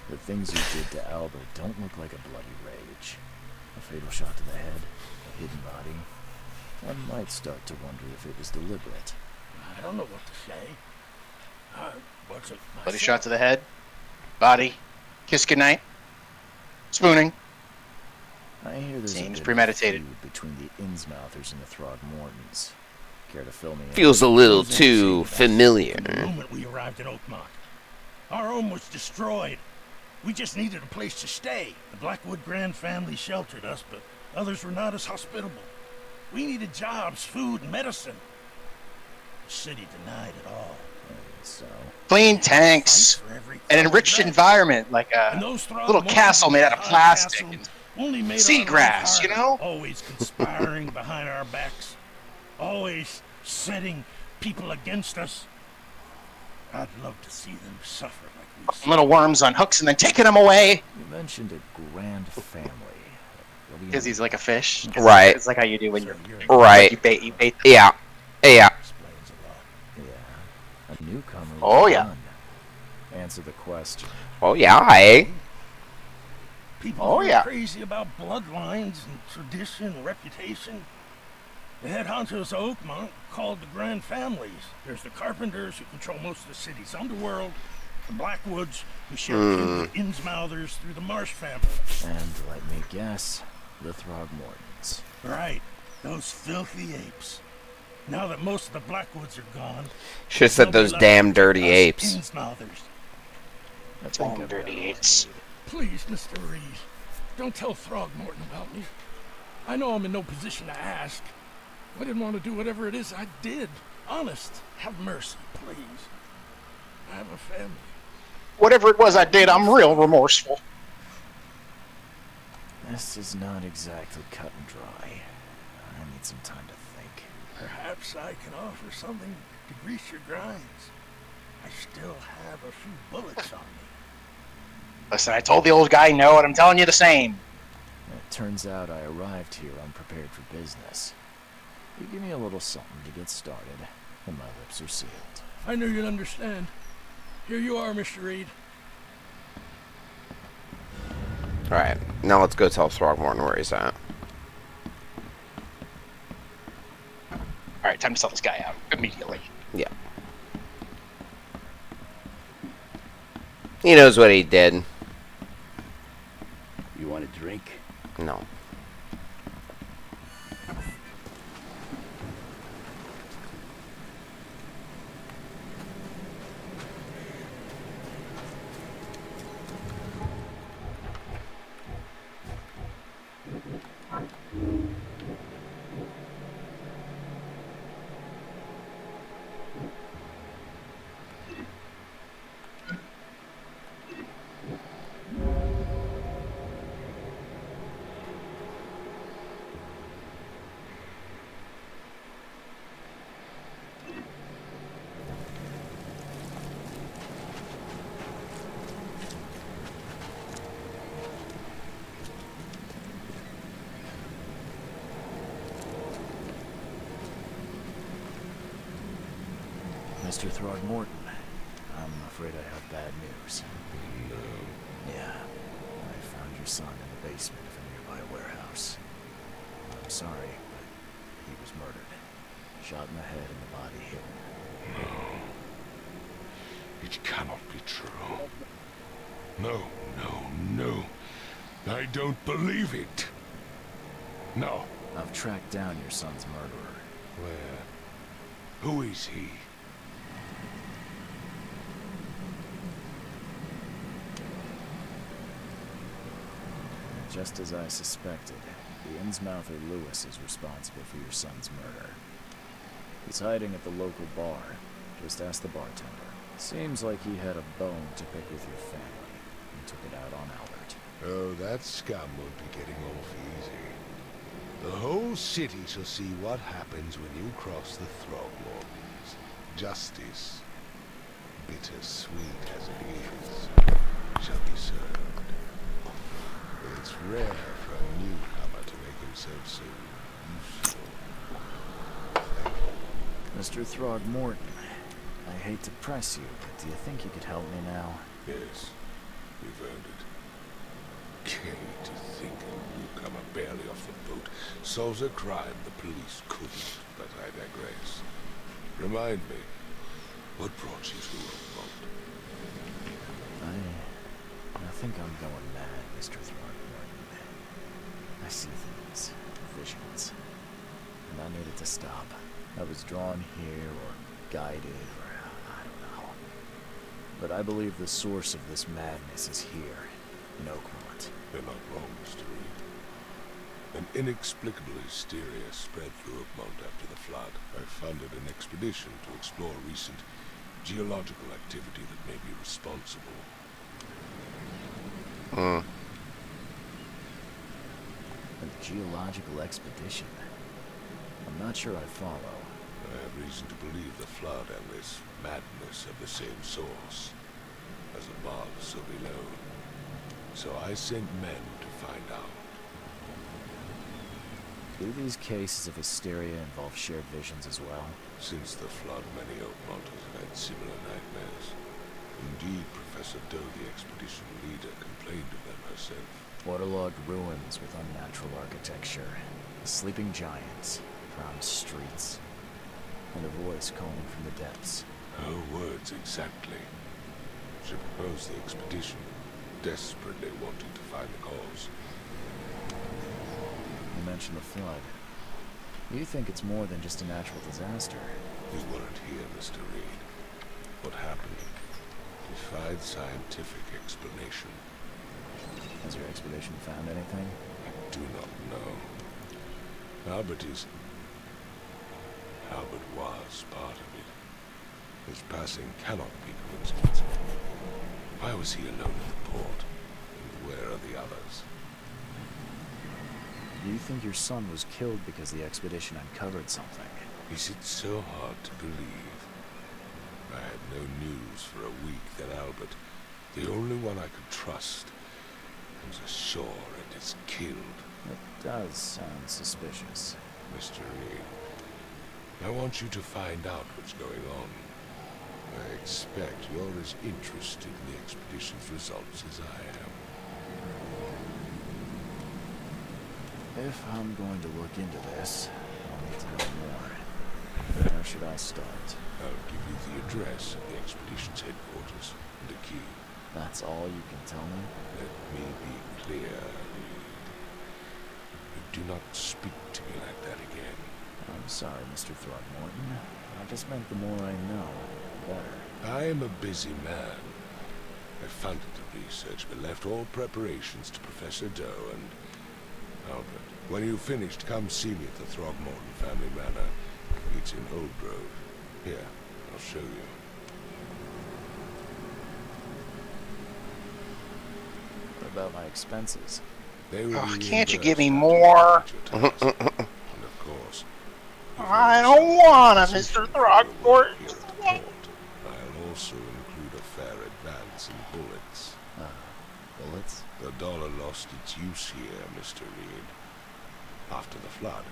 The things you did to Albert don't look like a bloody rage. A fatal shot to the head, a hidden body. One might start to wonder if it was deliberate. I don't know what to say. What's it? Bloody shot to the head, body, kiss goodnight, spooning. I hear there's Seems a bit premeditated. of a feud between the Innsmouthers and the Throgmortons. Care to fill me in? Feels a little too familiar. The moment we arrived at Oakmont, our home was destroyed. We just needed a place to stay. The Blackwood Grand family sheltered us, but others were not as hospitable. We needed jobs, food, and medicine. The city denied it all. So, Clean tanks, an enriched environment, like a little castle made out of plastic, only made seagrass, you know? Always conspiring behind our backs. Always setting people against us. I'd love to see them suffer like we suffer. Little worms on hooks and then taking them away. you mentioned a grand family. What do you Because he's like a fish. Right. It's like how you do when you're Right. You bait. Yeah. Yeah. Explains a lot. Yeah. A newcomer. with Oh, a yeah. gun. Answer the question. Oh yeah. Hey. People Oh, are yeah. crazy about bloodlines and tradition and reputation. The head honchos of Oakmont called the Grand Families. There's the Carpenters, who control most of the city's underworld. The Blackwoods, who share kin with the Innsmouthers through the Marsh family. And let me guess, the Throgmortons. Right, those filthy apes. Now that most of the Blackwoods are gone, Should have said those damn dirty apes. Innsmouthers. I think Oh, I've dirty got it. apes. Please, Mr. Reed, don't tell Throgmorton about me. I know I'm in no position to ask. I didn't want to do whatever it is I did. Honest, have mercy, please. I have a family. Whatever it was I did, I'm real remorseful. This is not exactly cut and dry. I need some time to think. Perhaps I can offer something to grease your grinds. I still have a few bullets on me. Listen, I told the old guy no, and I'm telling you the same. It turns out I arrived here unprepared for business. You give me a little something to get started, and my lips are sealed. I knew you'd understand. Here you are, Mr. Reed. Alright. Now let's go tell Throgmorton where he's at. Alright, time to sell this guy out immediately. Yeah. He knows what he did. You want a drink? No. Mr. Throgmorton, I'm afraid I have bad news. No. Yeah, I found your son in the basement of a nearby warehouse. I'm sorry, but he was murdered. Shot in the head and the body hidden. No. It cannot be true. No, no, no. I don't believe it. No. I've tracked down your son's murderer. Where? Who is he? Just as I suspected, the Innsmouther Lewis is responsible for your son's murder. He's hiding at the local bar. Just ask the bartender. Seems like he had a bone to pick with your family and took it out on Albert. Oh, that scum won't be getting off easy. The whole city shall see what happens when you cross the Throgmortons. Justice, bittersweet as it is, shall be served. It's rare for a newcomer to make himself so useful. Thank you. Mr. Throgmorton, I hate to press you, but do you think you could help me now? Yes, we've earned it. Okay, to think a newcomer barely off the boat solves a crime the police couldn't, but I digress. Remind me, what brought you to Oakmont? I think I'm going mad, Mr. Throgmorton. I see things, visions, and I needed to stop. I was drawn here, or guided, or I don't know. But I believe the source of this madness is here, in Oakmont. You're not wrong, Mr. Reed. An inexplicable hysteria spread through Oakmont after the flood. I funded an expedition to explore recent geological activity that may be responsible. A geological expedition? I'm not sure I follow. I have reason to believe the flood and this madness have the same source, as above, so below. So I sent men to find out. Do these cases of hysteria involve shared visions as well? Since the flood, many Oakmonters have had similar nightmares. Indeed, Professor Doe, the expedition leader, complained of them herself. Waterlogged ruins with unnatural architecture, sleeping giants, brown streets, and a voice calling from the depths. Her words exactly. She proposed the expedition, desperately wanting to find the cause. You mentioned the flood. You think it's more than just a natural disaster? You weren't here, Mr. Reed. What happened defied scientific explanation. Has your expedition found anything? I do not know. Albert was part of it. His passing cannot be coincidence. Why was he alone at the port? And where are the others? Do you think your son was killed because the expedition uncovered something? Is it so hard to believe? I had no news for a week that Albert, the only one I could trust, was ashore and is killed. It does sound suspicious. Mr. Reed, I want you to find out what's going on. I expect you're as interested in the expedition's results as I am. If I'm going to look into this, I'll need to know more. Where should I start? I'll give you the address of the expedition's headquarters and a key. That's all you can tell me? Let me be clear, Reed. Do not speak to me like that again. I'm sorry, Mr. Throgmorton. I just meant the more I know, the better. I am a busy man. I funded the research, but left all preparations to Professor Doe and Albert. When you've finished, come see me at the Throgmorton family manor. It's in Old Grove. Here, I'll show you. What about my expenses? They will be Can't you give me reimbursed more? after your task. And of course, I don't want to, Mr. Throgmorton. I'll also include a fair advance in bullets. Bullets? The dollar lost its use here, Mr. Reed. After the flood,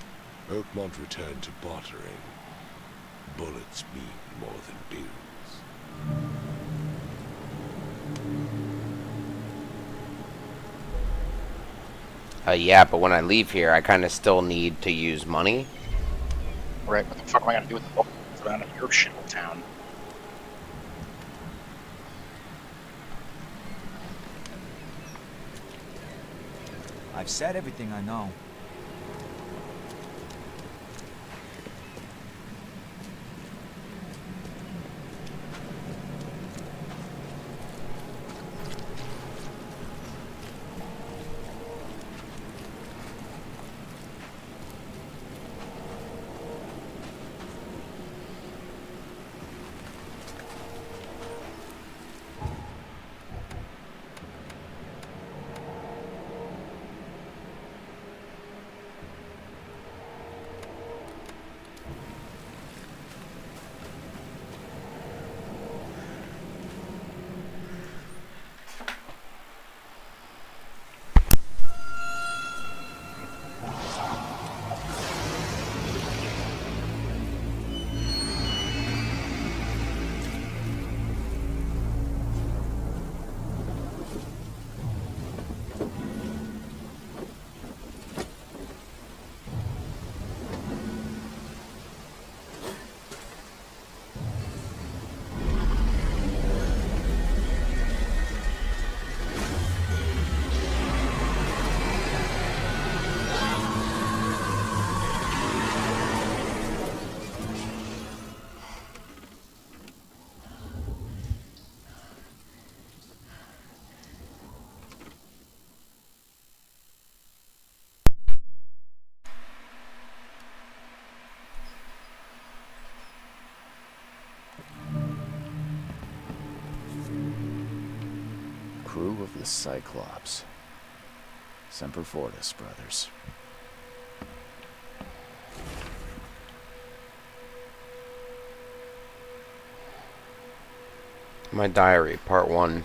Oakmont returned to bartering. Bullets mean more than bills. Yeah, but when I leave here, I kind of still need to use money. Right, what the fuck am I gonna do with the boat out of your shithole town? I've said everything I know. Crew of the Cyclops. Semper Fortis, brothers. My diary, part 1.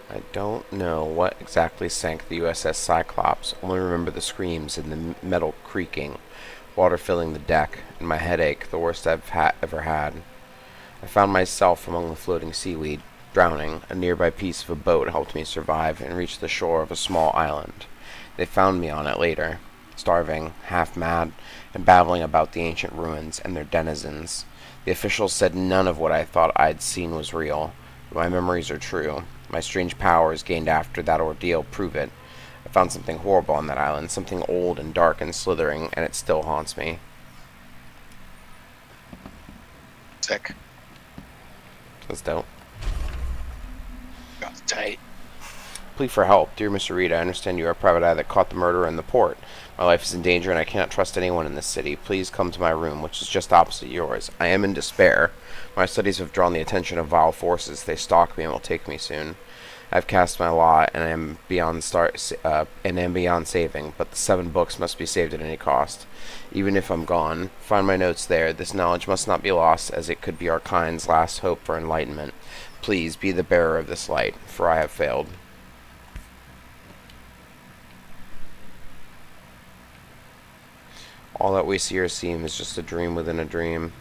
I don't know what exactly sank the USS Cyclops, only remember the screams and the metal creaking, water filling the deck, and my headache, the worst I've ever had. I found myself among the floating seaweed, drowning. A nearby piece of a boat helped me survive and reach the shore of a small island. They found me on it later, starving, half mad, and babbling about the ancient ruins and their denizens. The officials said none of what I thought I'd seen was real. My memories are true. My strange powers gained after that ordeal prove it. I found something horrible on that island, something old and dark and slithering, and it still haunts me. Sick. That's dope. Got tight. Plea for help. Dear Mr. Reed, I understand you are a private eye that caught the murderer in the port. My life is in danger and I cannot trust anyone in this city. Please come to my room, which is just opposite yours. I am in despair. My studies have drawn the attention of vile forces. They stalk me and will take me soon. I've cast my lot and am beyond saving, but the 7 books must be saved at any cost. Even if I'm gone, find my notes there. This knowledge must not be lost, as it could be our kind's last hope for enlightenment. Please be the bearer of this light, for I have failed. All that we see or seem is just a dream within a dream.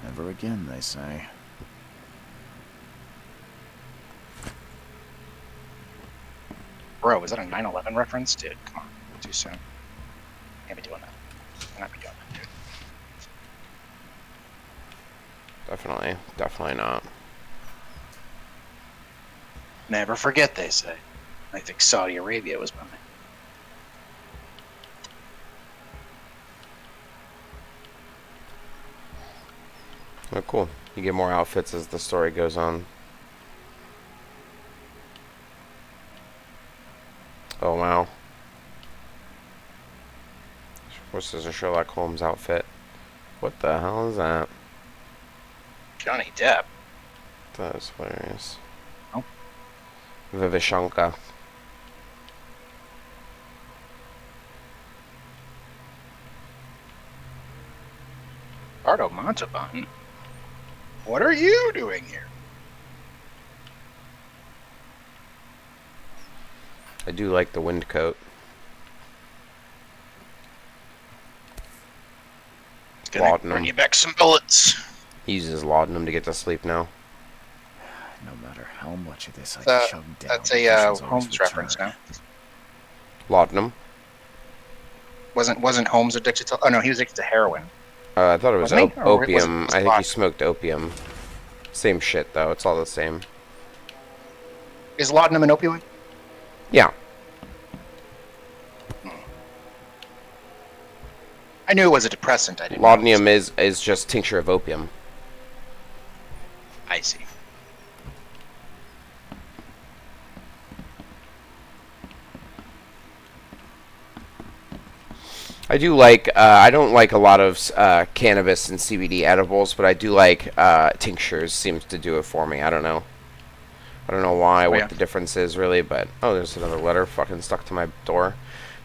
Never again, they say. Bro, is that a 9/11 reference? Dude, come on. Too soon. Can't be doing that. Can't be doing that, dude. Definitely not. Never forget, they say. I think Saudi Arabia was behind. Oh, cool. You get more outfits as the story goes on. Oh, wow. This is a Sherlock Holmes outfit. What the hell is that? Johnny Depp. That is hilarious. Oh. Vivishanka. Ardo Montalban. What are you doing here? I do like the wind coat. Gonna bring you back some bullets. He uses laudanum to get to sleep now. matter how much of this I That's chug down. a visions always Holmes reference return. now. Laudanum. Wasn't Holmes addicted to? Oh no, he was addicted to heroin. I thought it was Wasn't he? Or was it opium. I think he laudanum? smoked opium. Same shit, though. It's all the same. Is laudanum an opioid? Yeah. I knew it was a depressant. I didn't know. Laudanum is just tincture of opium. I see. I do like, I don't like a lot of cannabis and CBD edibles, but I do like tinctures. Seems to do it for me. I don't know. I don't know why, what the difference is really, but... Oh, there's another letter fucking stuck to my door.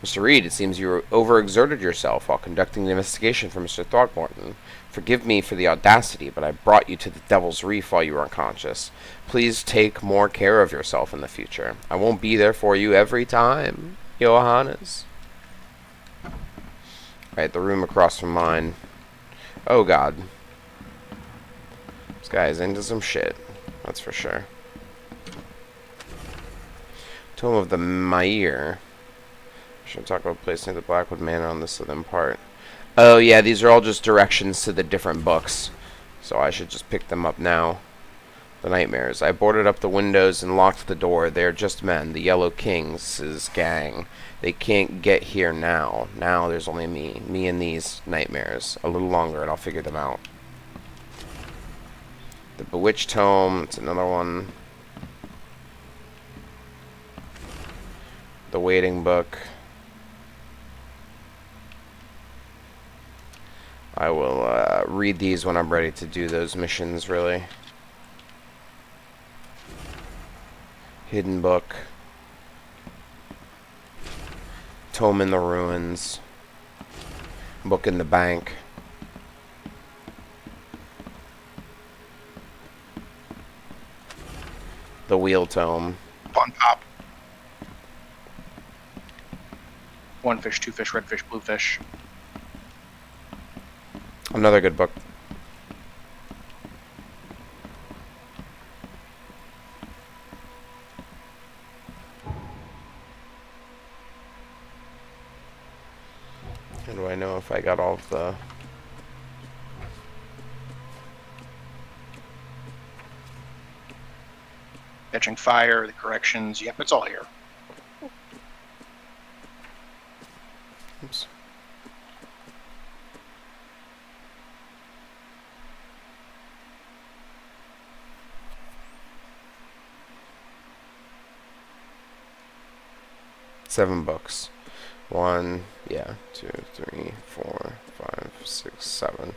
Mr. Reed, it seems you overexerted yourself while conducting the investigation for Mr. Throckmorton. Forgive me for the audacity, but I brought you to the Devil's Reef while you were unconscious. Please take more care of yourself in the future. I won't be there for you every time, Johannes. Right, the room across from mine. Oh, God. This guy is into some shit. That's for sure. Tome of the Maire. Should talk about placing the Blackwood Manor on the southern part. Oh, yeah, these are all just directions to the different books. So I should just pick them up now. The Nightmares. I boarded up the windows and locked the door. They are just men. The Yellow Kings' gang. They can't get here now. Now there's only me. Me and these nightmares. A little longer and I'll figure them out. The Bewitched Tome. It's another one. The Waiting Book. I will read these when I'm ready to do those missions, really. Hidden Book. Tome in the Ruins. Book in the Bank. The Wheel Tome. On top. One fish, two fish, red fish, blue fish. Another good book. How do I know if I got all of the... Catching fire, the corrections. Yep, it's all here. Oops. Seven books. 1, yeah, 2, 3, 4, 5, 6, 7.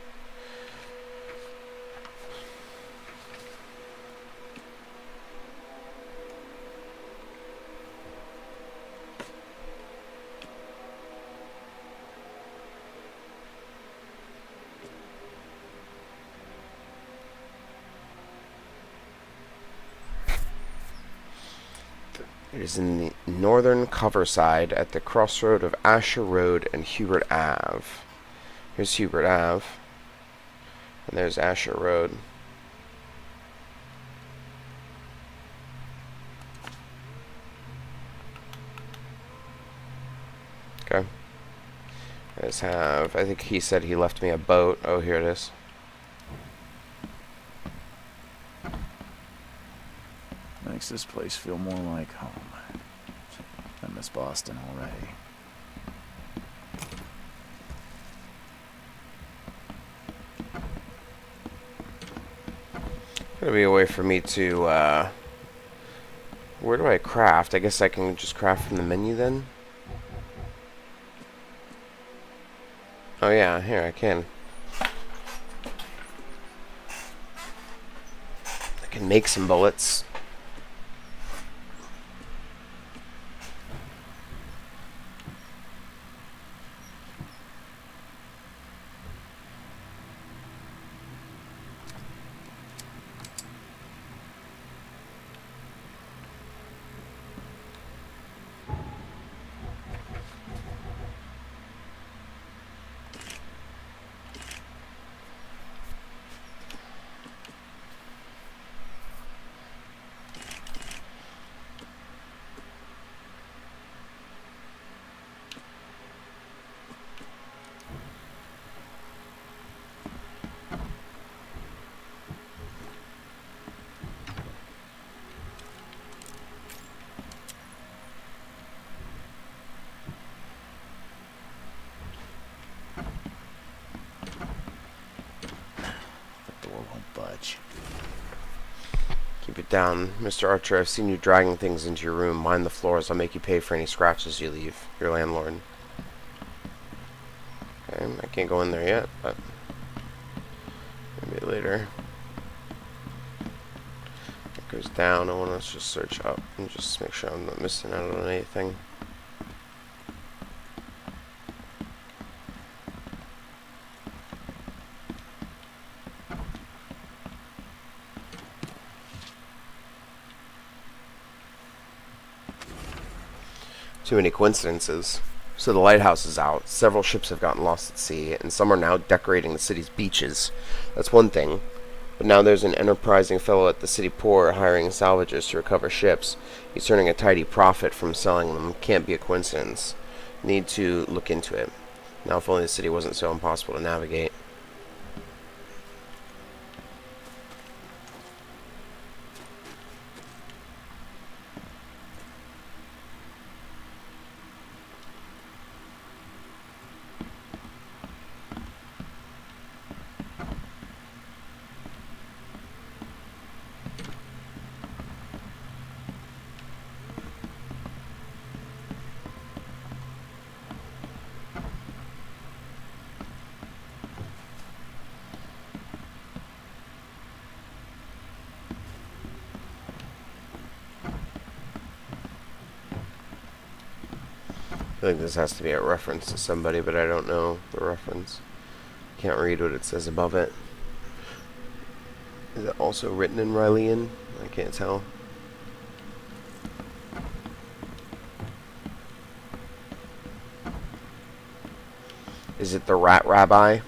It is in the northern coverside at the crossroad of Asher Road and Hubert Ave. Here's Hubert Ave. And there's Asher Road. Okay. I just have... I think he said he left me a boat. Oh, here it is. Makes this place feel more like home. I miss Boston already. Gonna be a way for me to, where do I craft? I guess I can just craft from the menu then? Oh yeah, here I can. I can make some bullets. down. Mr. Archer, I've seen you dragging things into your room. Mind the floors. I'll make you pay for any scratches you leave. Your landlord. Okay, I can't go in there yet, but maybe later. It goes down. I want to just search up and just make sure I'm not missing out on anything. Too many coincidences. So the lighthouse is out, several ships have gotten lost at sea, and some are now decorating the city's beaches. That's one thing. But now there's an enterprising fellow at the city port hiring salvagers to recover ships. He's earning a tidy profit from selling them. Can't be a coincidence. Need to look into it. Now if only the city wasn't so impossible to navigate. I think this has to be a reference to somebody, but I don't know the reference. Can't read what it says above it. Is it also written in Rylian? I can't tell. Is it the Rat Rabbi?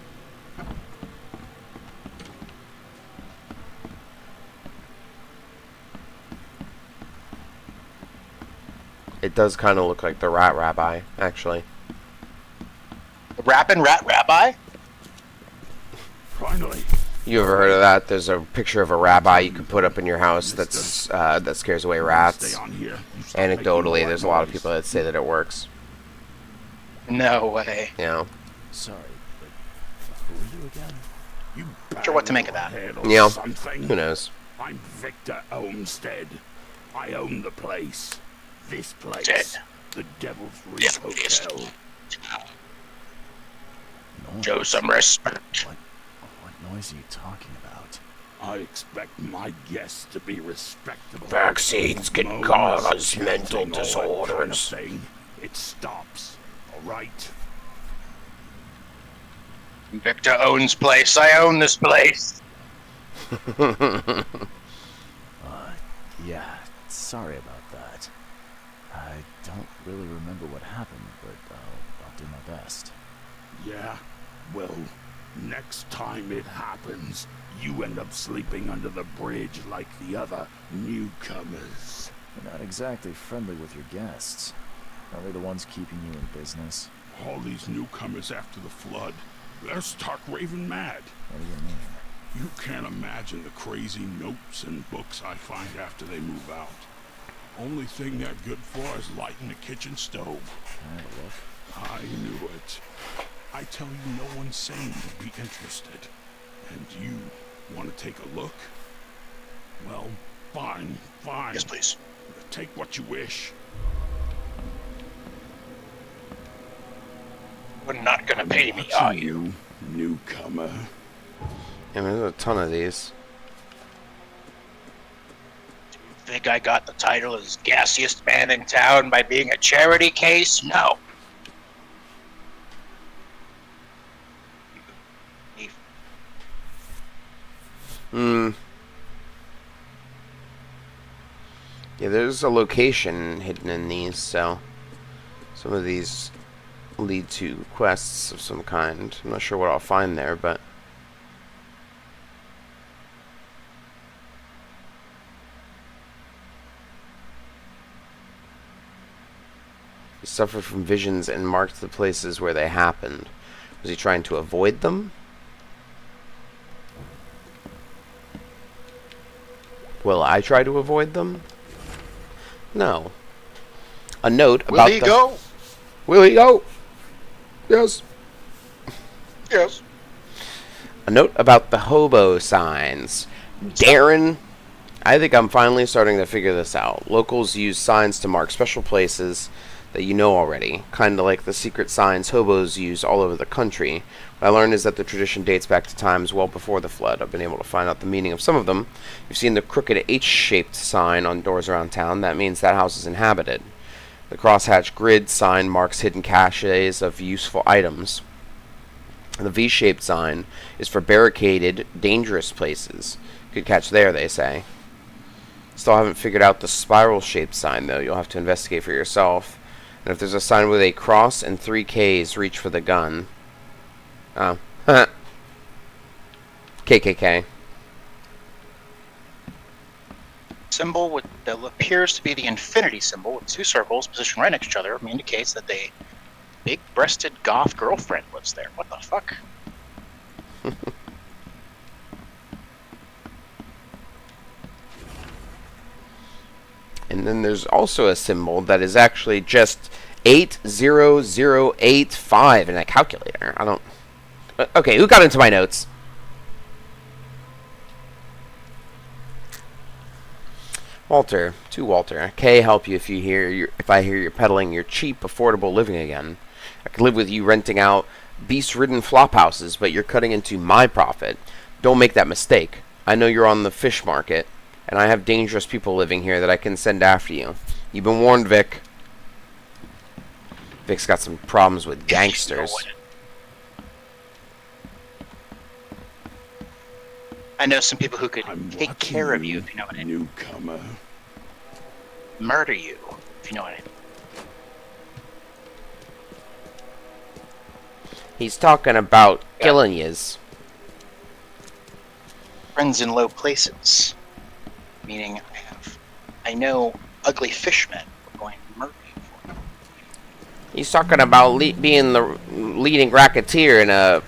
It does kind of look like the Rat Rabbi, actually. The Rappin' Rat Rabbi? Finally. You ever heard of that? There's a picture of a rabbi you can put up in your house that's that scares away rats. Anecdotally, there's a lot of people that say that it works. No way. Yeah. Sorry, but who are you again? You Not sure what to make of that. Yeah. Something. Who knows? I'm Victor Olmsted. I own the place. This place. Dead. The Devil's Reef Hotel. Show some respect. What noise are you talking about? I expect my guests to be respectable. Vaccines can Moans, cause mental chanting, all that kind of disorders. thing. It stops. All right. Victor owns place. I own this place. Yeah, sorry about that. I don't really remember what happened, but I'll do my best. Yeah? Well, next time it happens, you end up sleeping under the bridge like the other newcomers. You're not exactly friendly with your guests. Are they the ones keeping you in business? All these newcomers after the flood, they're stark raving mad. What do you mean? You can't imagine the crazy notes and books I find after they move out. Only thing they're good for is lighting the kitchen stove. Can I have a look? I knew it. I tell you, no one sane would be interested. And you want to take a look? Well, fine, fine. Yes, please. Take what you wish. You're not gonna pay me, are you? Newcomer. Yeah, there's a ton of these. Think I got the title as gassiest man in town by being a charity case? No. Yeah, there's a location hidden in these, so some of these lead to quests of some kind. I'm not sure what I'll find there, but he suffered from visions and marked the places where they happened. Was he trying to avoid them? Will I try to avoid them? No. A note about Will he go? Will he go? Yes. Yes. A note about the hobo signs. Darren, I think I'm finally starting to figure this out. Locals use signs to mark special places that you know already, kind of like the secret signs hobos use all over the country. What I learned is that the tradition dates back to times well before the flood. I've been able to find out the meaning of some of them. You've seen the crooked H-shaped sign on doors around town. That means that house is inhabited. The crosshatch grid sign marks hidden caches of useful items. The V-shaped sign is for barricaded, dangerous places. Good catch there, they say. Still haven't figured out the spiral-shaped sign, though. You'll have to investigate for yourself. And if there's a sign with a cross and 3 Ks, reach for the gun. Oh. KKK. Symbol with that appears to be the infinity symbol with 2 circles positioned right next to each other indicates that a big-breasted goth girlfriend lives there. What the fuck? And then there's also a symbol that is actually just 80085 in a calculator. I don't... Okay, who got into my notes? Walter, to Walter. K, help you if I hear you're peddling your cheap, affordable living again. I could live with you renting out beast-ridden flop houses, but you're cutting into my profit. Don't make that mistake. I know you're on the fish market, and I have dangerous people living here that I can send after you. You've been warned, Vic. Vic's got some problems with gangsters. I know some people who could take care of you, if you know what I mean. Newcomer. Murder you, if you know what I mean. He's talking about killing yous. Friends in low places. Meaning I know ugly fishmen are going to murder you for it. He's talking about being the leading racketeer in a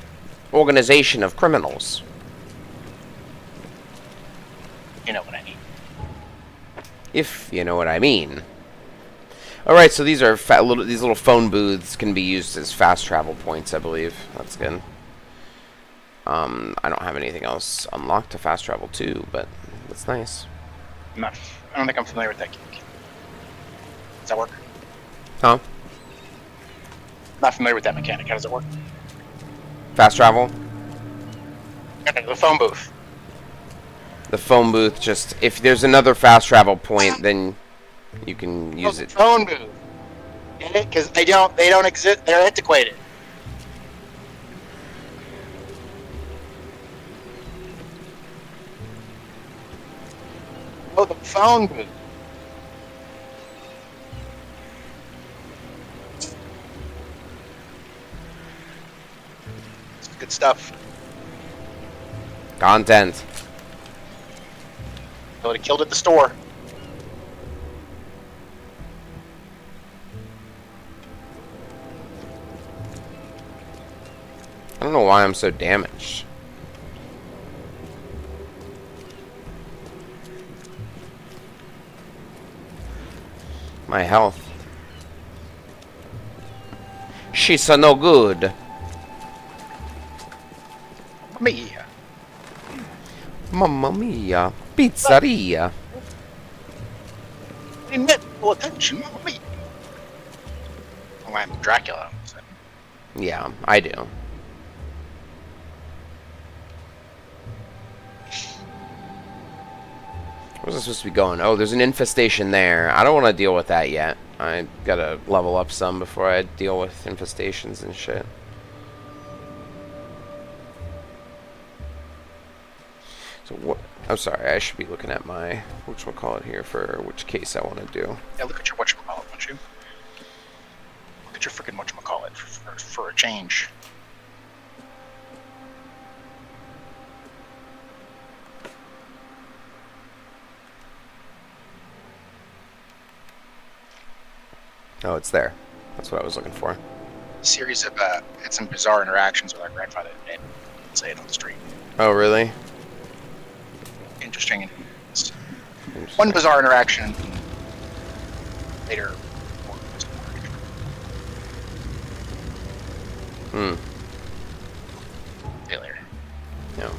organization of criminals. You know what I mean. If you know what I mean. Alright, so these are these little phone booths can be used as fast travel points, I believe. That's good. I don't have anything else unlocked to fast travel to, but that's nice. I don't think I'm familiar with that gimmick. Does that work? Huh? Not familiar with that mechanic. How does it work? Fast travel? Okay, the phone booth. The phone booth, just if there's another fast travel point, then you can use it. Phone booth. Get it? Because they don't exist. They're antiquated. Oh, the phone booth. It's good stuff. Content. I would have killed at the store. I don't know why I'm so damaged. My health. She's no good. Mia. Mamma mia. Pizzeria. I didn't full attention. Mamma mia. Oh, I'm Dracula. So. Yeah, I do. Where's it supposed to be going? Oh, there's an infestation there. I don't want to deal with that yet. I gotta level up some before I deal with infestations and shit. So what? I'm sorry, I should be looking at my whatchamacallit here for which case I want to do. Yeah, look at your whatchamacallit, won't you? Look at your freaking whatchamacallit for a change. Oh, it's there. That's what I was looking for. A series of had some bizarre interactions with our grandfather today. Let's say it on the street. Oh, really? Interesting. One bizarre interaction. Later. Hmm. See you later. No.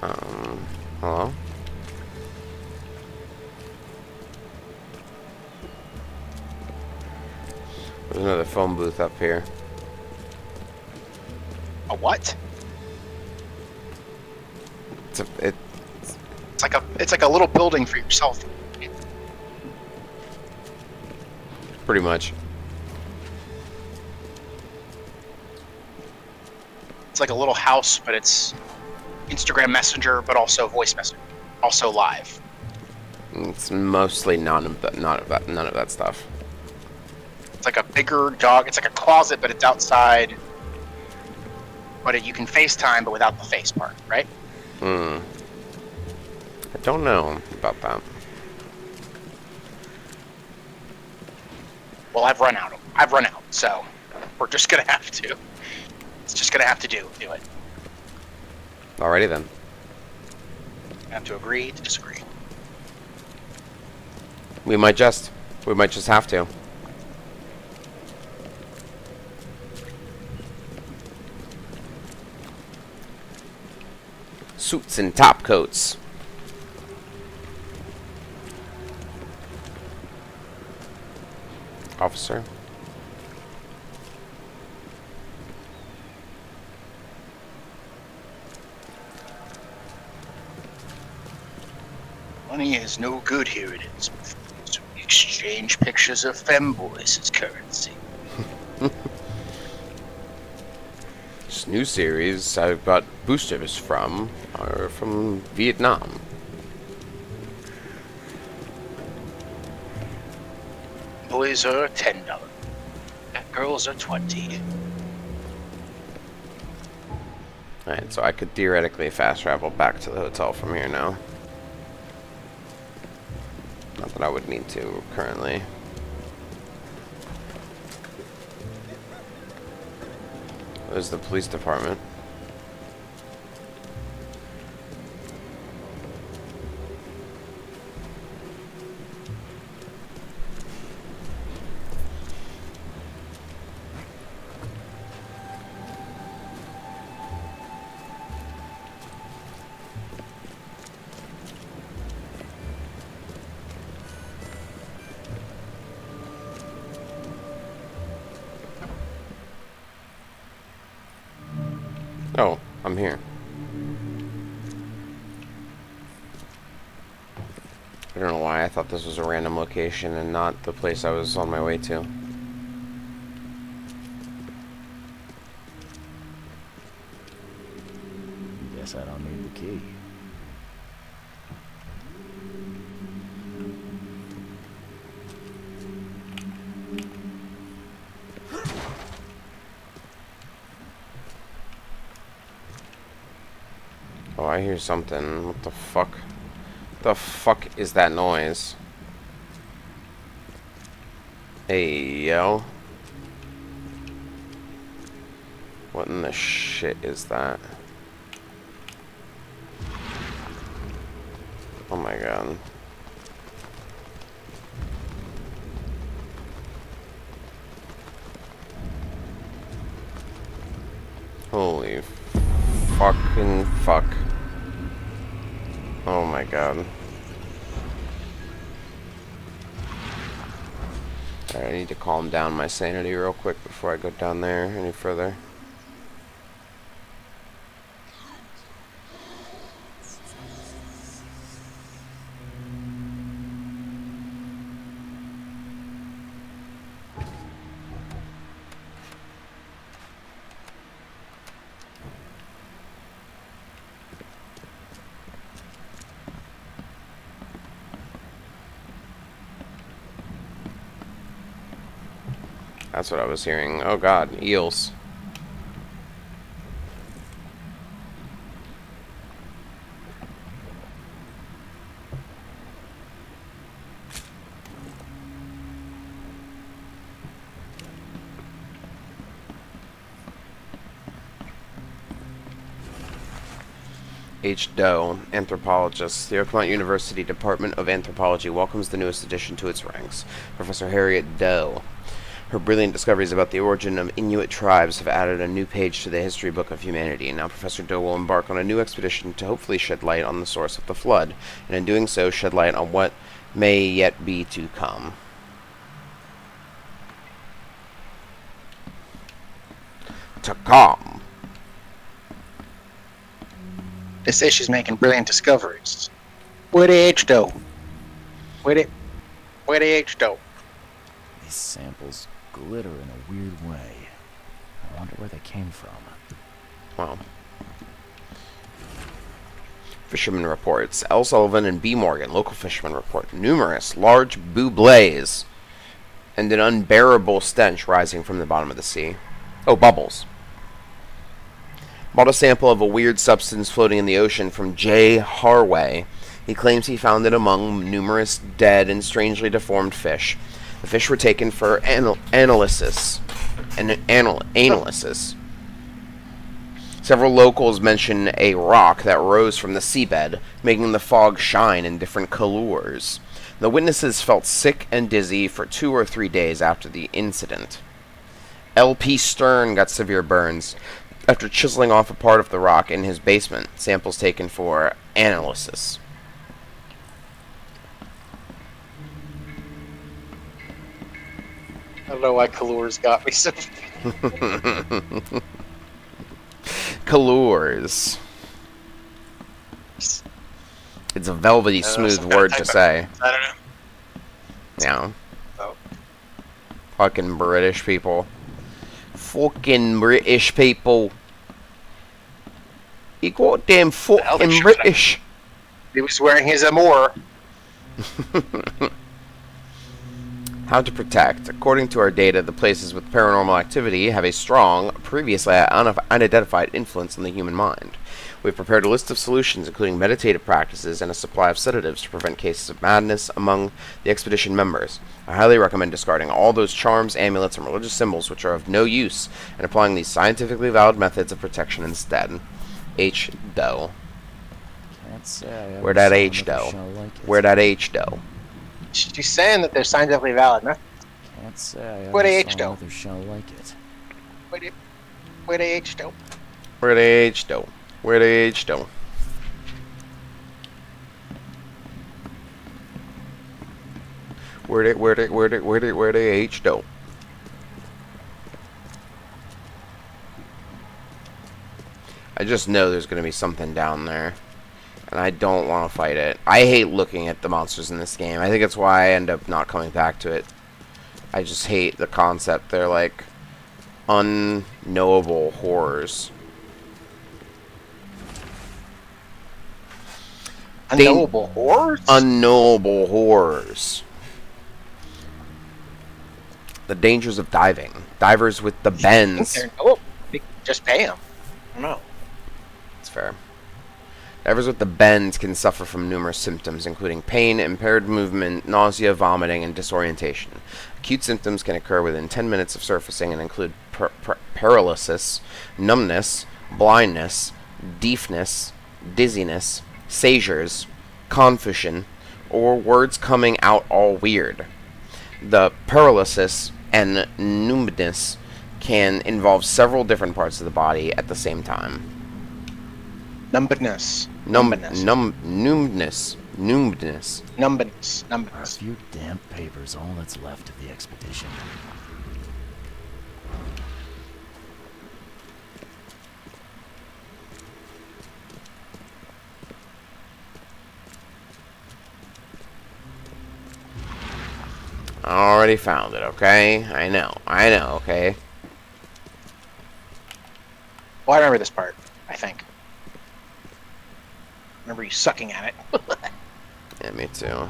Hello? There's another phone booth up here. A what? It's like a little building for yourself. Pretty much. It's like a little house, but it's Instagram Messenger, but also voice message, also live. It's mostly none of that stuff. It's like a bigger dog. It's like a closet, but it's outside. But you can FaceTime, but without the face part, right? I don't know about that. Well, I've run out. So we're just gonna have to. It's just gonna have to do it. Alrighty then. Have to agree to disagree. We might just have to. Suits and top coats. Officer. Money is no good here, it is. So we exchange pictures of femboys as currency. This new series I've got boosters from are from Vietnam. Boys are $10. Girls are $20. Alright, so I could theoretically fast travel back to the hotel from here now. Not that I would need to currently. There's the police department. Oh, I'm here. I don't know why I thought this was a random location and not the place I was on my way to. Guess I don't need the key. Oh, I hear something. What the fuck? The fuck is that noise? Hey, yo. What in the shit is that? Oh my god. Holy fucking fuck. Oh my god. Alright, I need to calm down my sanity real quick before I go down there any further. That's what I was hearing. Oh god, eels. H. Doe, anthropologist. The Oakmont University Department of Anthropology welcomes the newest addition to its ranks, Professor Harriet Doe. Her brilliant discoveries about the origin of Inuit tribes have added a new page to the history book of humanity. Now Professor Doe will embark on a new expedition to hopefully shed light on the source of the flood, and in doing so shed light on what may yet be to come. To come. They say she's making brilliant discoveries. Where the H dough? Where the H dough? These samples glitter in a weird way. I wonder where they came from. Well. Fisherman reports. L. Sullivan and B. Morgan, local fishermen, report numerous large bublés and an unbearable stench rising from the bottom of the sea. Oh, bubbles. Bought a sample of a weird substance floating in the ocean from J. Harway. He claims he found it among numerous dead and strangely deformed fish. The fish were taken for analysis. Several locals mention a rock that rose from the seabed, making the fog shine in different colors. The witnesses felt sick and dizzy for 2 or 3 days after the incident. L.P. Stern got severe burns after chiseling off a part of the rock in his basement. Samples taken for analysis. I don't know why Kalur's got me so. Colors. It's a velvety smooth word to say. I don't know. Yeah. Oh. Fucking British people. Fucking British people. You goddamn fucking British. He was wearing his amour. How to protect. According to our data, the places with paranormal activity have a strong, previously unidentified influence on the human mind. We've prepared a list of solutions, including meditative practices and a supply of sedatives to prevent cases of madness among the expedition members. I highly recommend discarding all those charms, amulets, and religious symbols which are of no use, and applying these scientifically valid methods of protection instead. H. Doe. Can't say I Where that ever H. saw Doe? another show like it. Where that H. Doe? She's saying that they're scientifically valid, man. Can't say I Where the ever H saw Doe? another show like it. Where the H dough? Where the H. Doe? Where the H. Doe? Where the H. Doe? I just know there's going to be something down there. And I don't want to fight it. I hate looking at the monsters in this game. I think that's why I end up not coming back to it. I just hate the concept. They're like unknowable horrors. Unknowable horrors? Unknowable horrors. The dangers of diving. Divers with the bends. Just pay them. I don't know. It's fair. Divers with the bends can suffer from numerous symptoms, including pain, impaired movement, nausea, vomiting, and disorientation. Acute symptoms can occur within 10 minutes of surfacing and include paralysis, numbness, blindness, deafness, dizziness, seizures, confusion, or words coming out all weird. The paralysis and numbness can involve several different parts of the body at the same time. Numbness. Numbness. A few damp papers, all that's left of the expedition. I already found it, okay? I know, okay? Well, I remember this part, I think. I remember you sucking at it. Yeah, me too.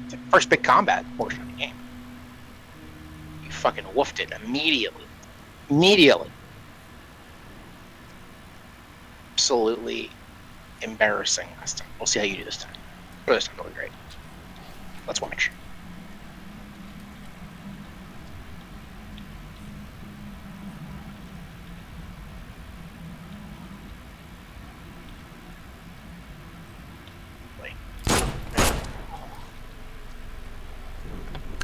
It's the first big combat portion of the game. You fucking woofed it immediately. Immediately. Absolutely embarrassing last time. We'll see how you do this time. But this time will be great. Let's watch.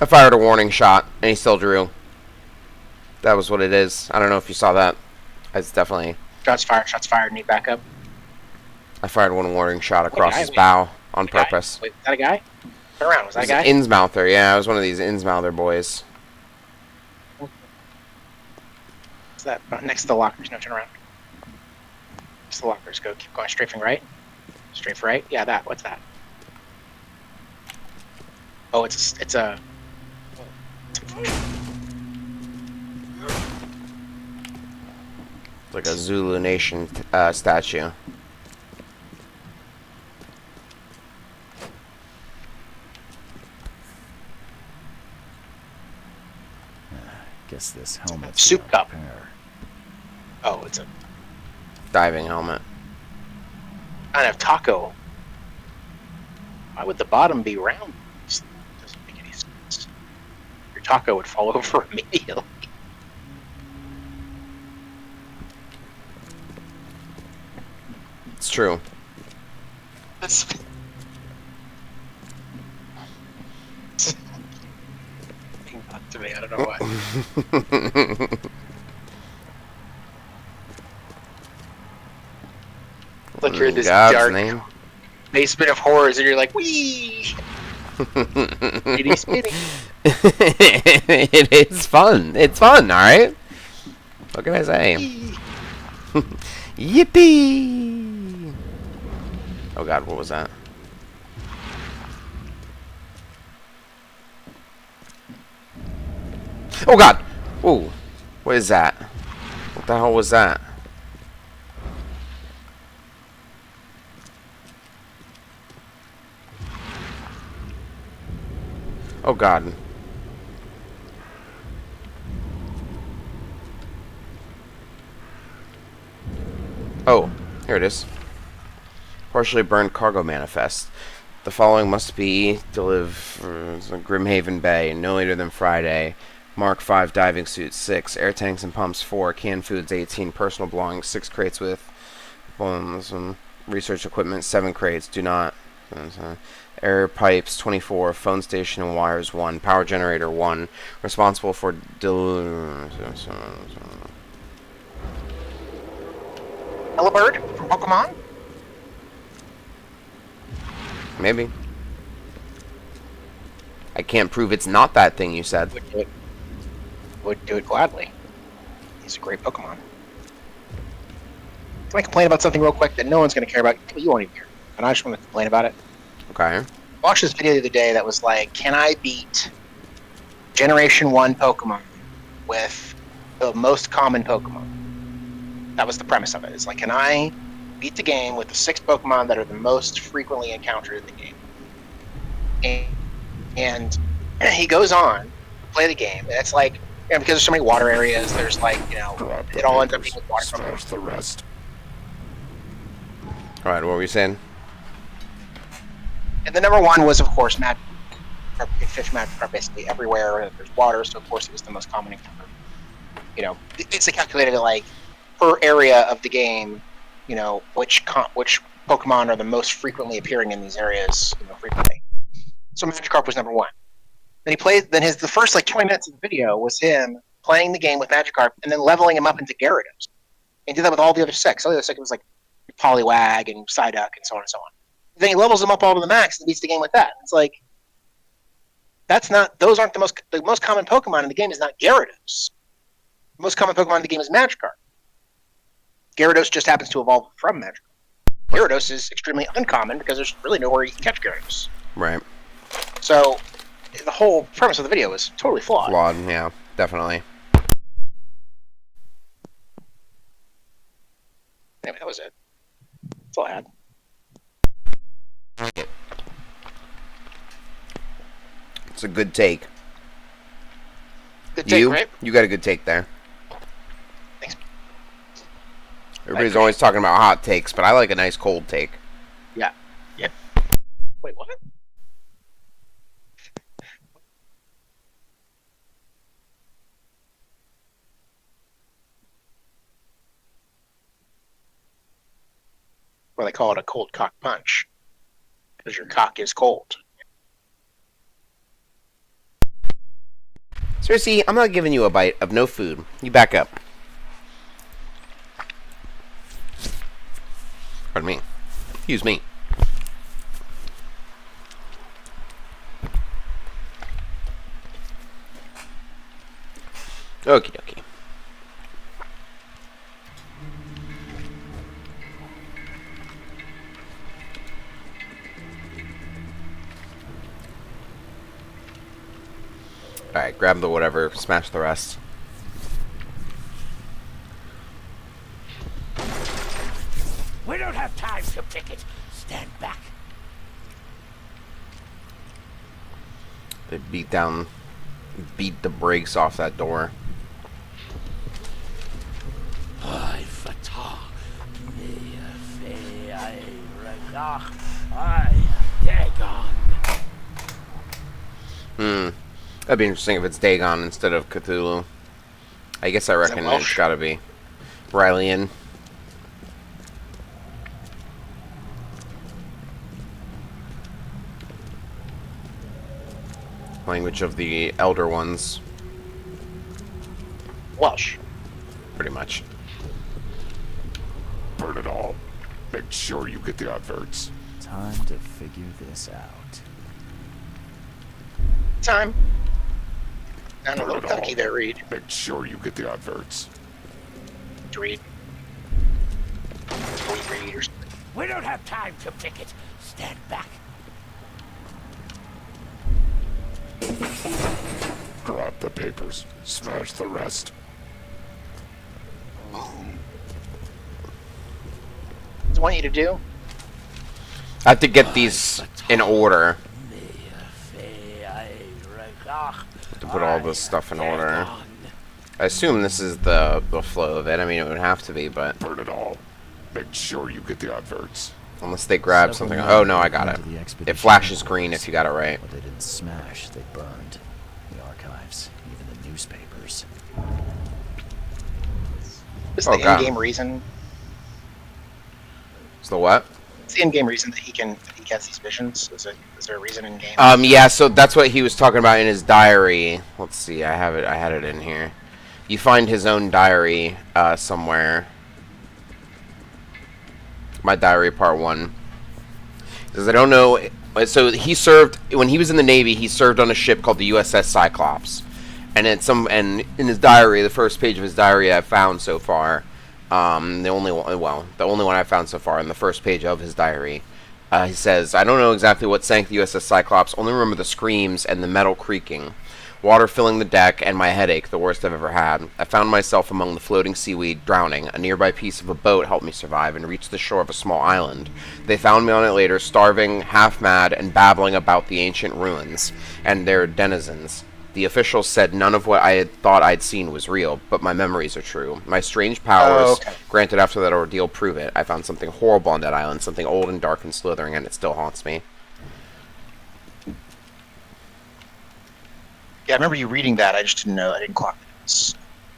I fired a warning shot, and he still drew. That was what it is. I don't know if you saw that. It's definitely... Shots fired, need backup. I fired one warning shot across his bow on purpose. Wait, is that a guy? Turn around, was that a guy? Innsmouther, yeah, it was one of these Innsmouther boys. What's that? Next to the lockers, no, turn around. Next to the lockers, keep going, strafing right. Strafe right? Yeah, that, what's that? Oh, it's a... It's like a Zulu Nation statue. Guess this helmet's souped up. Oh, it's a diving helmet. kind of taco. Why would the bottom be round? This doesn't make any sense. Your taco would fall over immediately. It's true. That's... Not to me, I don't know why. Like you're in this dark basement of horrors, and you're like, wee. Spitty, spitty. It is fun. It's fun. All right. What can I say? Yippee! Oh God, what was that? Oh God! Whoa! What is that? What the hell was that? Oh God. Oh, here it is. Partially burned cargo manifest. The following must be delivered Grimhaven Bay, no later than Friday. Mark 5 diving suits 6, air tanks and pumps 4, canned foods 18, personal belongings 6 crates with bombs, research equipment 7 crates. Do not. Air pipes 24, phone station and wires 1, power generator 1, responsible for Elabird from Pokemon? Maybe. I can't prove it's not that thing you said. Would do it gladly. He's a great Pokemon. Can I complain about something real quick that no one's going to care about? You won't even care. And I just want to complain about it. Okay. I watched this video the other day that was like, can I beat Generation 1 Pokemon with the most common Pokemon? That was the premise of it. It's like, can I beat the game with the 6 Pokemon that are the most frequently encountered in the game? And he goes on to play the game, and it's like, you know, because there's so many water areas, there's like, you know, it all ends up being with water from the rest. Alright, what were you saying? And the number one was, of course, Magikarp. Fish Magikarp basically everywhere. There's water, so of course it was the most common encounter. You know, it's calculated like per area of the game, you know, which Pokemon are the most frequently appearing in these areas, you know, frequently. So Magikarp was number one. Then he played. Then the first like 20 minutes of the video was him playing the game with Magikarp and then leveling him up into Gyarados. And he did that with all the other 6. All the other 6 was like Poliwag and Psyduck and so on and so on. Then he levels them up all to the max and beats the game with that. It's like, that's not. Those aren't the most common Pokemon in the game. Is not Gyarados. The most common Pokemon in the game is Magikarp. Gyarados just happens to evolve from Magikarp. Gyarados is extremely uncommon because there's really nowhere you can catch Gyarados. Right. So, the whole premise of the video is totally flawed. Flawed, yeah, definitely. Anyway, that was it. That's all I had. It's a good take. Good take, right? You got a good take there. Thanks. Everybody's always talking about hot takes, but I like a nice cold take. Yeah. Yeah. Wait, what? Well, they call it a cold cock punch because your cock is cold. Cersei, I'm not giving you a bite of no food. You back up. Pardon me. Excuse me. Okie dokie. Alright, grab the whatever, smash the rest. We don't have time to pick it. Stand back. They beat the brakes off that door. That'd be interesting if it's Dagon instead of Cthulhu. I guess I reckon it's gotta be Brylian. Language of the Elder Ones. Welsh. Pretty much. Burn it all. Make sure you get the adverts. Time to figure this out. Time. And a little cookie there, Reed. Make sure you get the adverts. To read. Read or something. We don't have time to pick it. Stand back. Grab the papers. Smash the rest. What does it want you to do? I have to get these in order. To put all this stuff in order. I assume this is the flow of it. I mean, it would have to be, but... Burn it all. Make sure you get the adverts. Unless they grab something. Oh, no, I got it. It flashes green if you got it right. What they didn't smash, they burned. The archives, even the newspapers. Is the in-game reason? Is the what? It's the in-game reason that he gets these visions. Is there a reason in game? Yeah, so that's what he was talking about in his diary. Let's see, I had it in here. You find his own diary somewhere. My diary, part 1. Because I don't know. So he served when he was in the Navy. He served on a ship called the USS Cyclops, and in his diary, the first page of his diary I found so far. The only one I found so far, in the first page of his diary, he says, "I don't know exactly what sank the USS Cyclops. Only remember the screams and the metal creaking, water filling the deck, and my headache, the worst I've ever had. I found myself among the floating seaweed, drowning. A nearby piece of a boat helped me survive and reach the shore of a small island. They found me on it later, starving, half mad, and babbling about the ancient ruins and their denizens. The officials said none of what I had thought I'd seen was real, but my memories are true. My strange powers, granted after that ordeal, prove it. I found something horrible on that island, something old and dark and slithering, and it still haunts me." Yeah, I remember you reading that. I just didn't know. I didn't clock that it was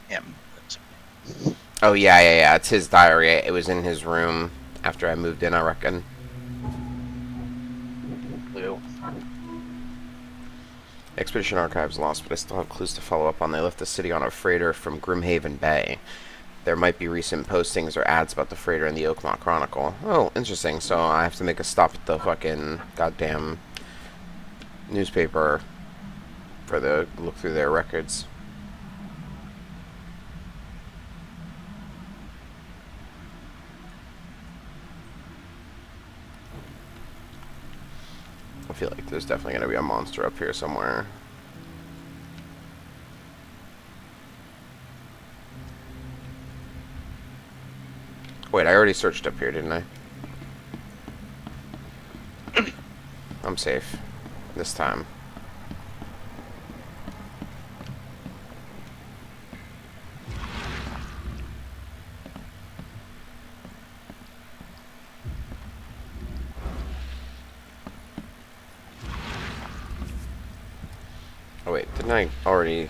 him. Oh, yeah. It's his diary. It was in his room after I moved in, I reckon. Blue. Expedition Archives lost, but I still have clues to follow up on. They left the city on a freighter from Grimhaven Bay. There might be recent postings or ads about the freighter in the Oakmont Chronicle. Oh, interesting. So I have to make a stop at the fucking goddamn newspaper for the look through their records. I feel like there's definitely going to be a monster up here somewhere. Wait, I already searched up here, didn't I? I'm safe. This time. Oh wait, didn't I already...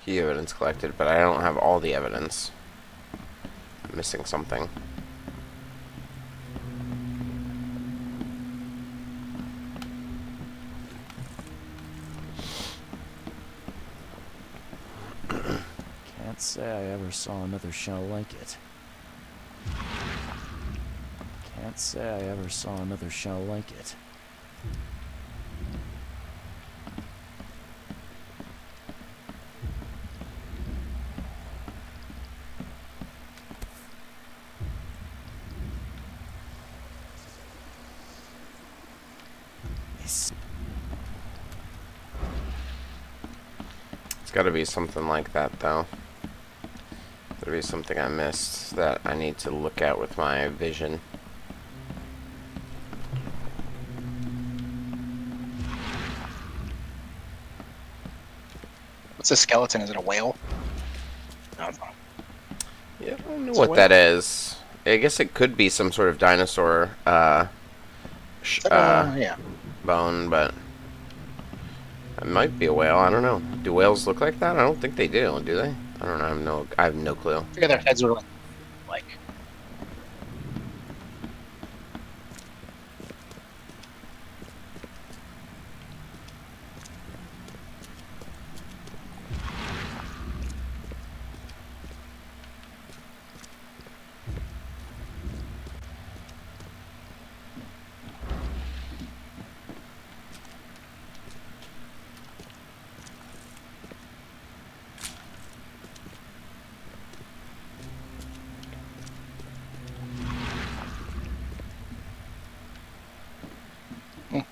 Key evidence collected, but I don't have all the evidence. I'm missing something. Can't say I ever saw another shell like it. Can't say I ever saw another shell like it. It's got to be something like that, though. There'll be something I missed that I need to look at with my vision. What's a skeleton? Is it a whale? No, it's not. Yeah, I don't know what that is. I guess it could be some sort of dinosaur Yeah. bone, but it might be a whale. I don't know. Do whales look like that? I don't think they do. Do they? I don't know. I have no clue. I figure their heads were like.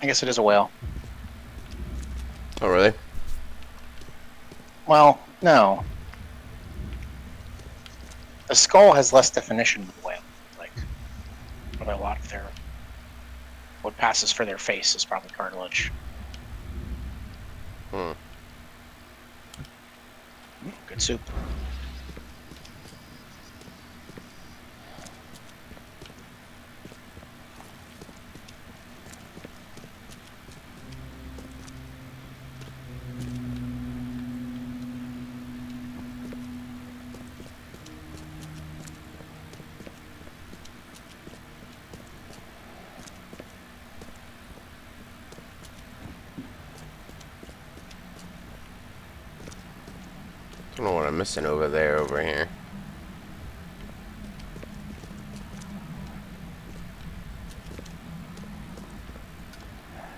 I guess it is a whale. Oh, really? Well, no. The skull has less definition than the whale. Like, probably a lot of their what passes for their face is probably cartilage. Good soup. I don't know what I'm missing over here.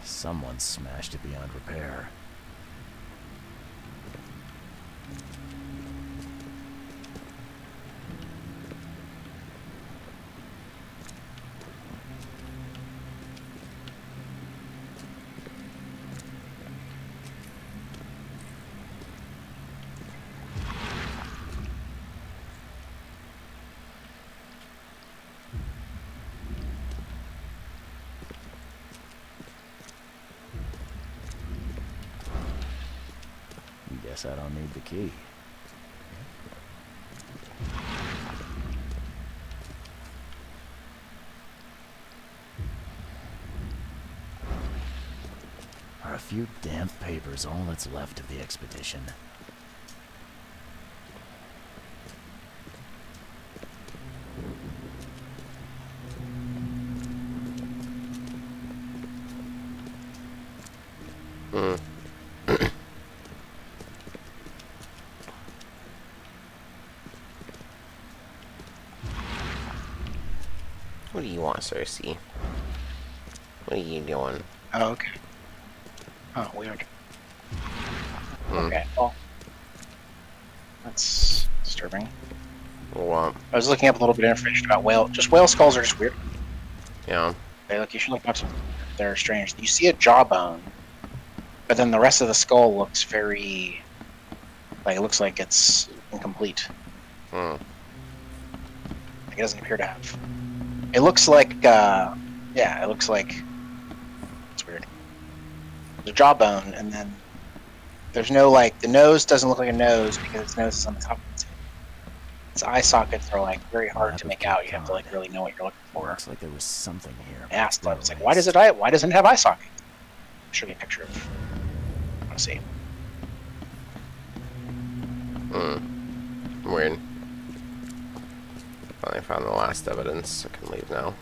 Someone smashed it beyond repair. Guess I don't need the key. Are a few damp papers all that's left of the expedition? What do you want, Cersei? What are you doing? Oh, okay. Oh, weird. Okay, well, that's disturbing. What? I was looking up a little bit of information about whale. Just whale skulls are just weird. Yeah. You should look up some. They're strange. You see a jawbone, but then the rest of the skull looks very, like it looks like it's incomplete. Like it doesn't appear to have. It looks like, yeah, it looks like. It's weird. There's a jawbone, and then there's no like the nose doesn't look like a nose because its nose is on the top of its head. Its eye sockets are like very hard to make out. You have to like really know what you're looking for. Looks like there was something here. I asked them, it's like, why doesn't it have eye socket? I'll show you a picture of. I want to see. Weird. Finally found the last evidence. I can leave now.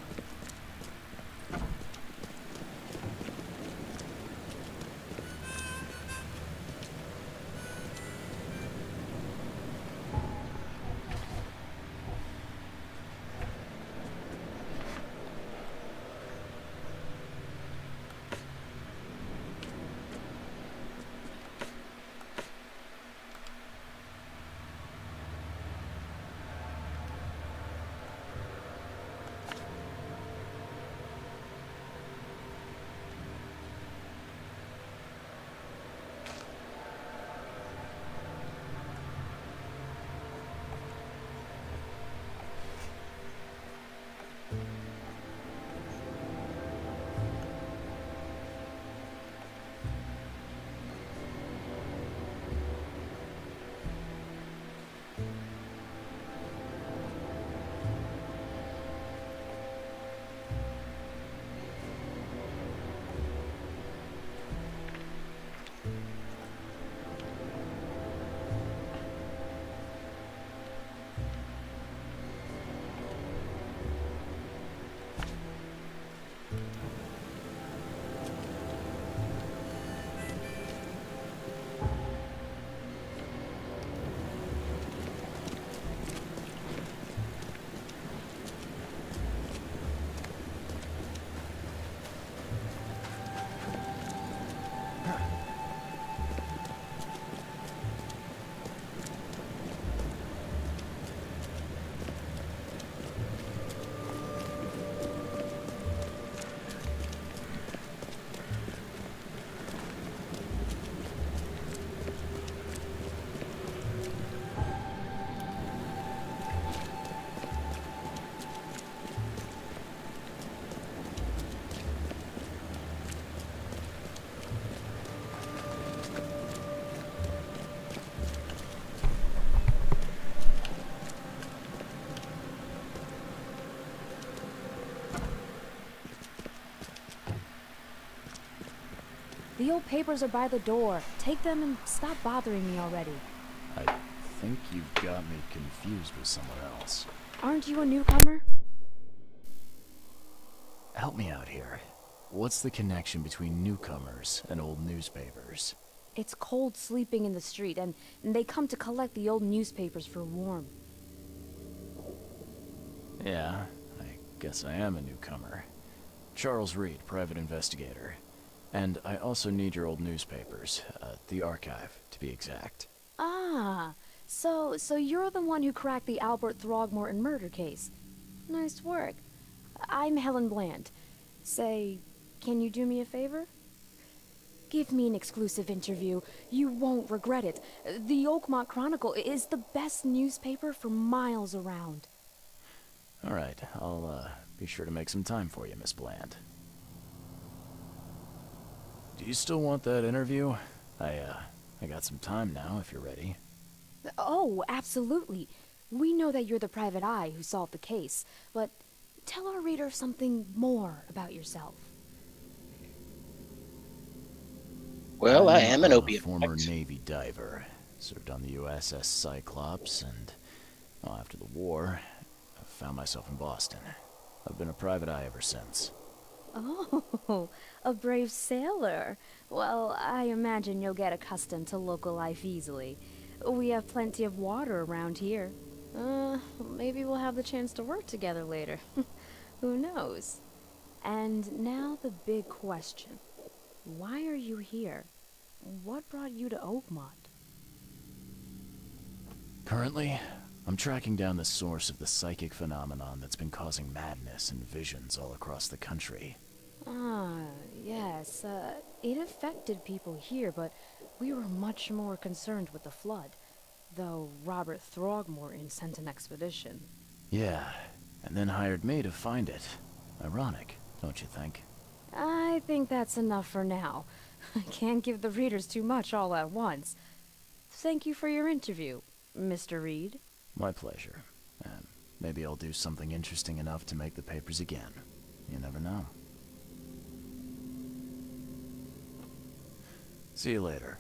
The old papers are by the door. Take them and stop bothering me already. I think you've got me confused with someone else. Aren't you a newcomer? Help me out here. What's the connection between newcomers and old newspapers? It's cold sleeping in the street, and they come to collect the old newspapers for warmth. Yeah, I guess I am a newcomer. Charles Reed, private investigator. And I also need your old newspapers, the archive, to be exact. Ah, so you're the one who cracked the Albert Throgmorton murder case. Nice work. I'm Helen Bland. Say, can you do me a favor? Give me an exclusive interview. You won't regret it. The Oakmont Chronicle is the best newspaper for miles around. All right, I'll be sure to make some time for you, Miss Bland. Do you still want that interview? I got some time now, if you're ready. Oh, absolutely. We know that you're the private eye who solved the case, but tell our reader something more about yourself. Well, I am an I'm opium a former addict. Navy diver. Served on the USS Cyclops, and well, after the war, I found myself in Boston. I've been a private eye ever since. Oh, a brave sailor. Well, I imagine you'll get accustomed to local life easily. We have plenty of water around here. Maybe we'll have the chance to work together later. Who knows? And now the big question. Why are you here? What brought you to Oakmont? Currently, I'm tracking down the source of the psychic phenomenon that's been causing madness and visions all across the country. Ah, yes. It affected people here, but we were much more concerned with the flood. Though Robert Throgmorton sent an expedition. Yeah, and then hired me to find it. Ironic, don't you think? I think that's enough for now. I can't give the readers too much all at once. Thank you for your interview, Mr. Reed. My pleasure. And maybe I'll do something interesting enough to make the papers again. You never know. See you later.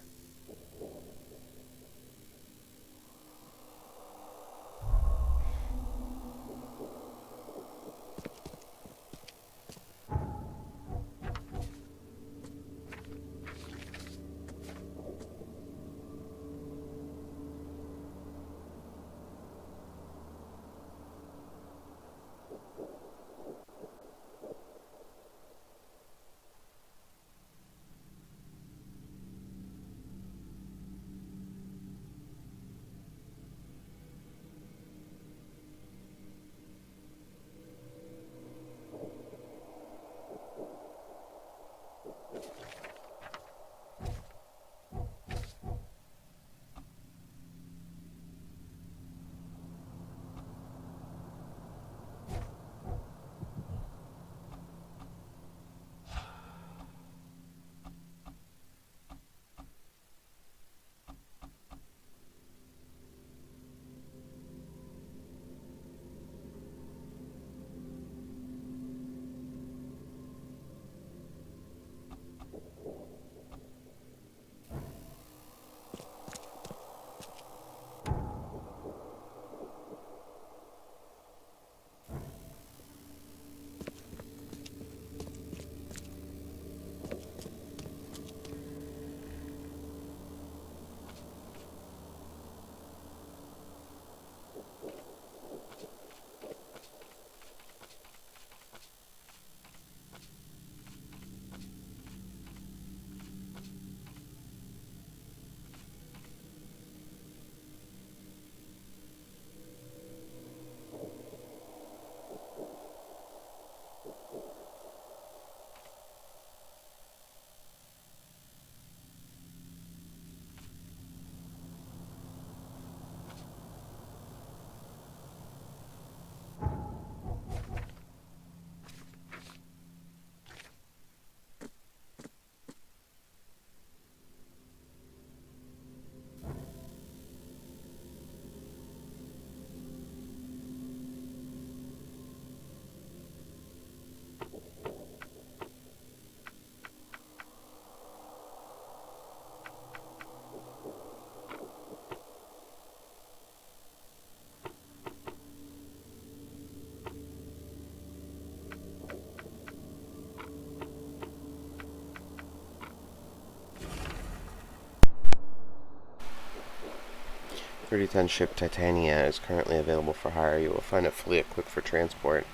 3010 ship Titania is currently available for hire. You will find it fully equipped for transport,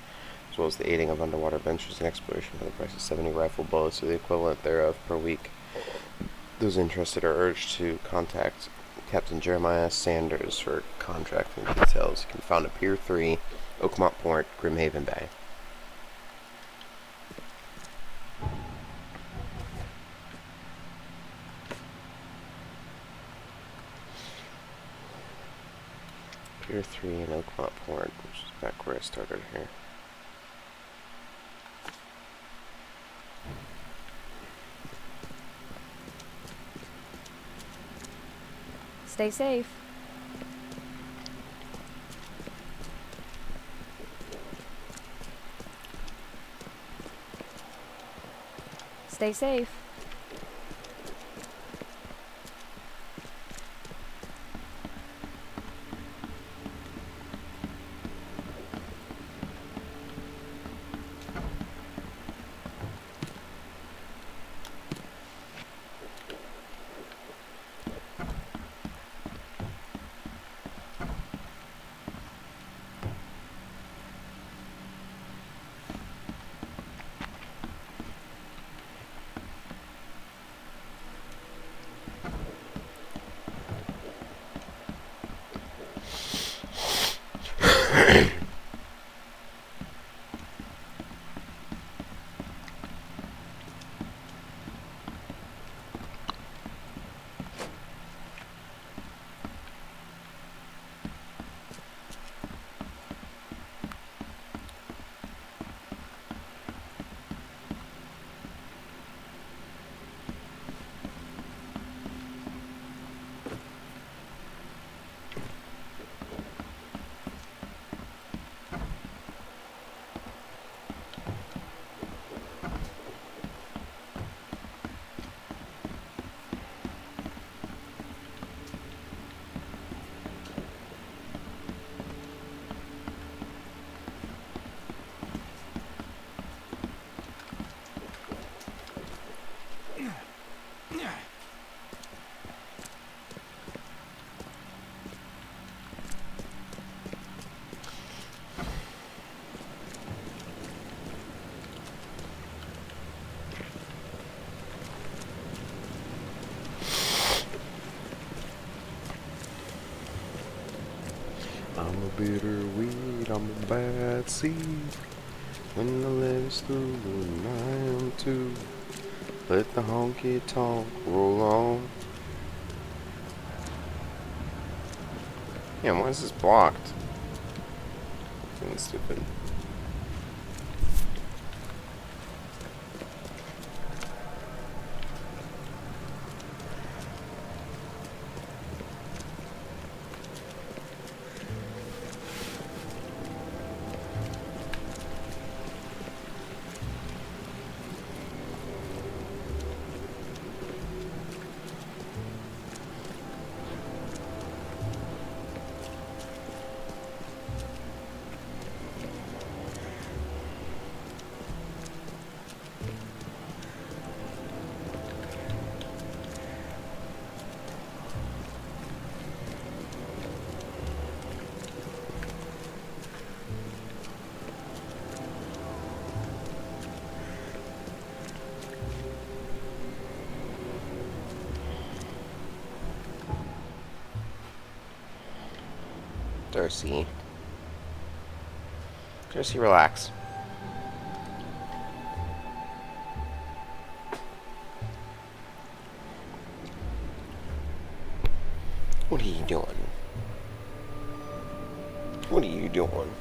as well as the aiding of underwater ventures and exploration for the price of 70 rifle bullets or the equivalent thereof per week. Those interested are urged to contact Captain Jeremiah Sanders for contracting details. You can find at Pier 3, Oakmont Port, Grimhaven Bay. Pier 3 in Oakmont Port, which is back where I started here. Stay safe. Stay safe. I'm a bitter weed, I'm a bad seed. When the legs through and I am too. Let the honky tonk roll on. Yeah, why is this blocked? Feeling stupid. Darcy. Darcy, relax. What are you doing? What are you doing?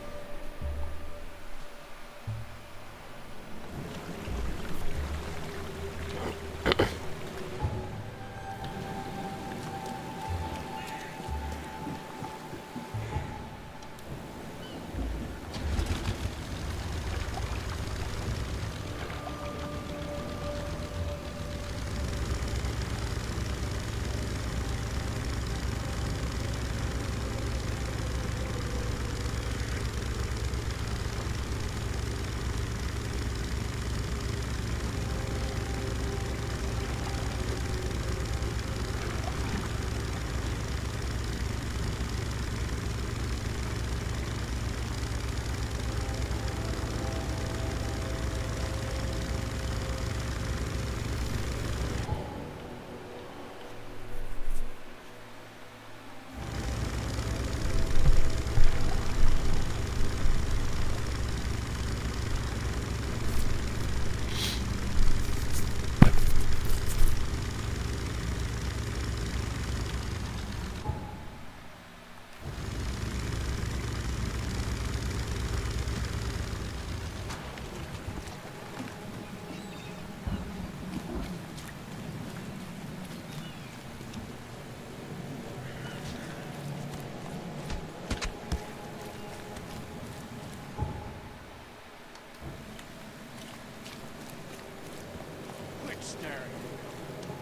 staring.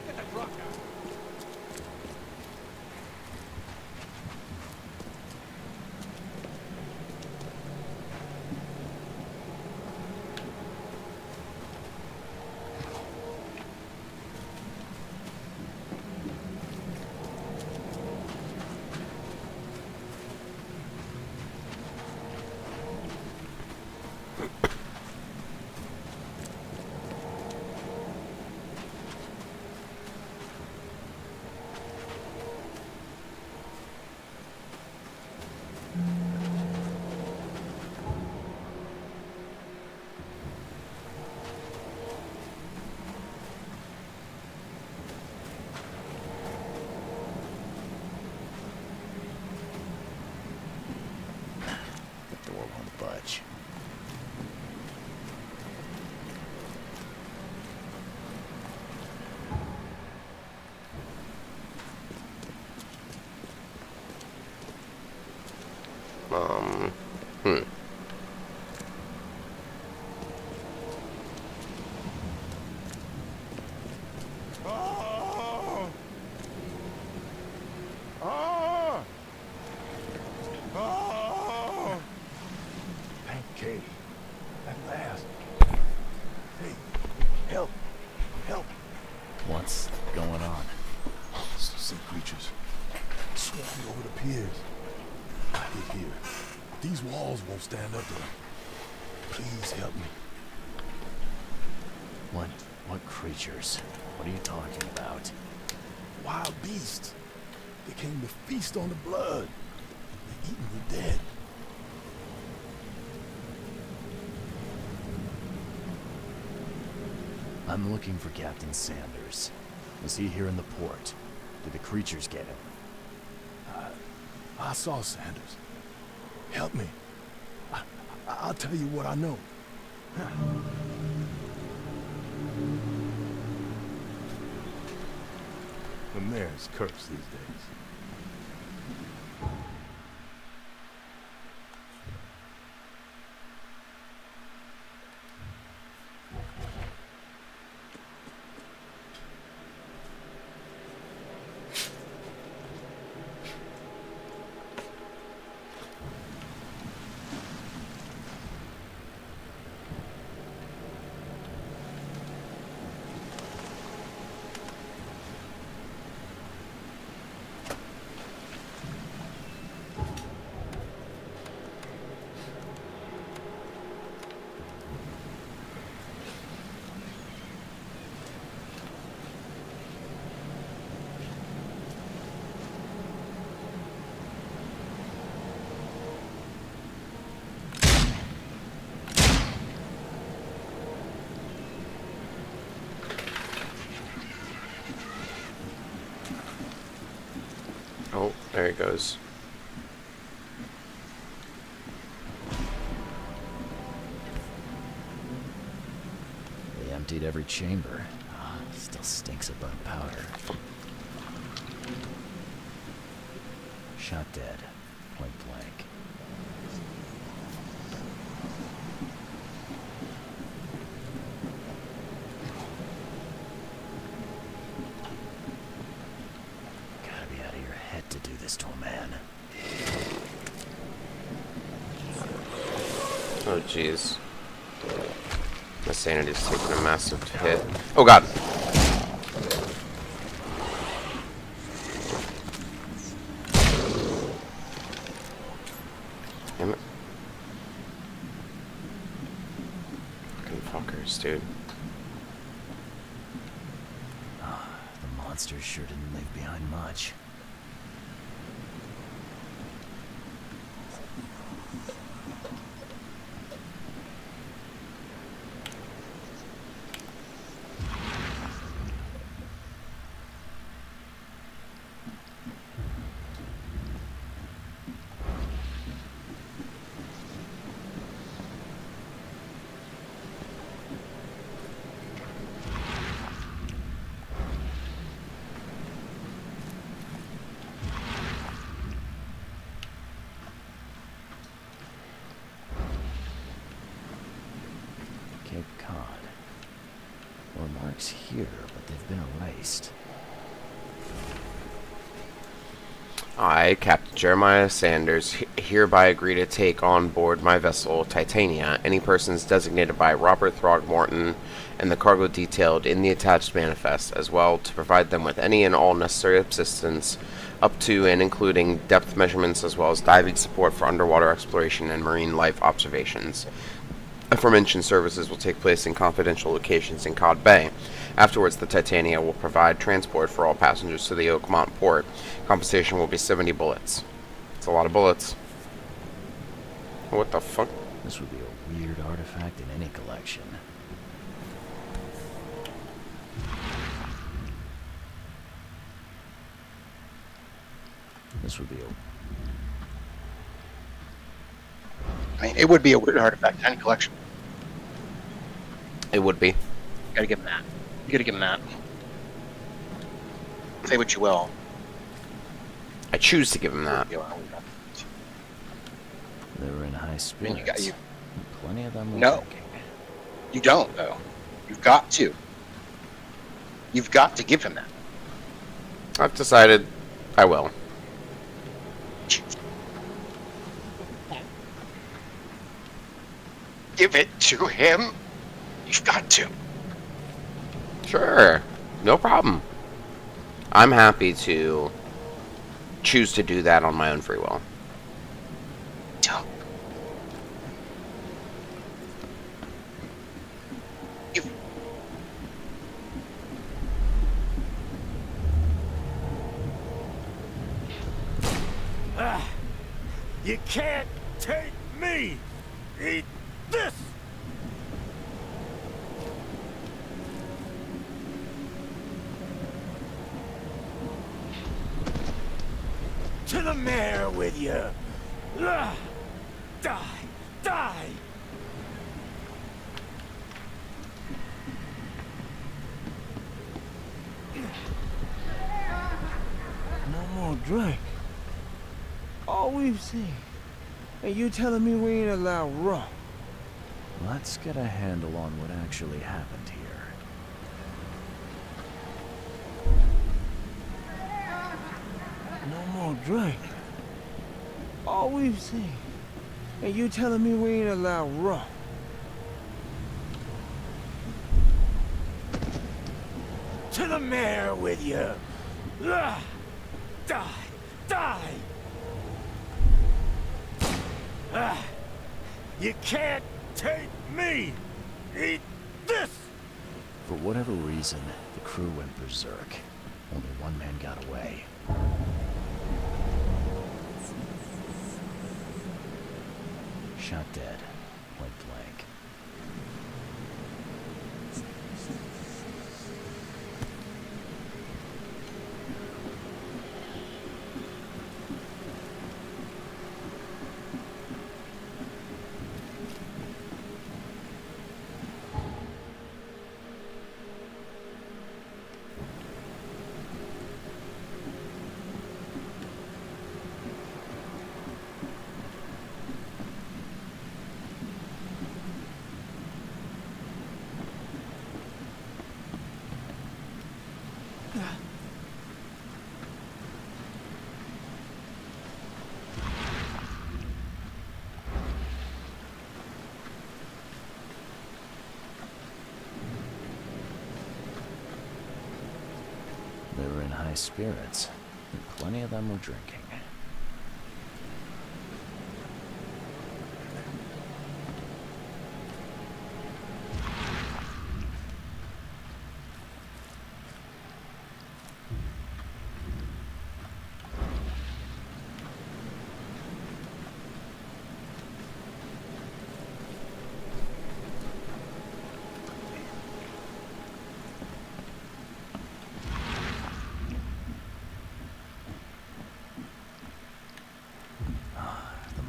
Get the truck out. The door won't budge. Hmm. Oh! Oh! Oh! Thank Katie. At last. Hey, help. Help. What's going on? Sea creatures. Swarming over the piers. I hit here. These walls won't stand up to them. Please help me. What creatures? What are you talking about? Wild beasts. They came to feast on the blood. They're eating the dead. I'm looking for Captain Sanders. Was he here in the port? Did the creatures get him? I saw Sanders. Help me. I'll tell you what I know. The mayor's cursed these days. Oh, there it goes. They emptied every chamber. Still stinks of burnt powder. Shot dead. Point blank. Gotta be out of your head to do this to a man. Oh, jeez. My sanity's taking a massive hit. Oh, God. Damn it. Fucking fuckers, dude. The monsters sure didn't leave behind much. Cape Cod. Or marks here, they've been erased. I, Captain Jeremiah Sanders, hereby agree to take on board my vessel, Titania, any persons designated by Robert Throgmorton and the cargo detailed in the attached manifest, as well to provide them with any and all necessary assistance up to and including depth measurements as well as diving support for underwater exploration and marine life observations. Aforementioned services will take place in confidential locations in Cod Bay. Afterwards, the Titania will provide transport for all passengers to the Oakmont port. Compensation will be 70 bullets. It's a lot of bullets. What the fuck? This would be a weird artifact in any collection. This would be a... I mean, it would be a weird artifact in any collection. It would be. Gotta give him that. You gotta give him that. Say what you will. I choose to give him that. They were in high spirits. Plenty of them were No. drinking. You don't, though. You've got to. You've got to give him that. I've decided I will. Give it to him. You've got to. Sure. No problem. I'm happy to choose to do that on my own free will. Don't. You can't take me! Eat this! To the mayor with you! Die! Die! No more drink. All we've seen. And you telling me we ain't allowed rum? Let's get a handle on what actually happened here. No more drink. All we've seen. And you telling me we ain't allowed rum? To the mayor with you! Die! Die! You can't take me! Eat this! For whatever reason, the crew went berserk. Only one man got away. Shot dead, point blank. They were in high spirits, and plenty of them were drinking.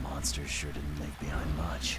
Monsters sure didn't leave behind much.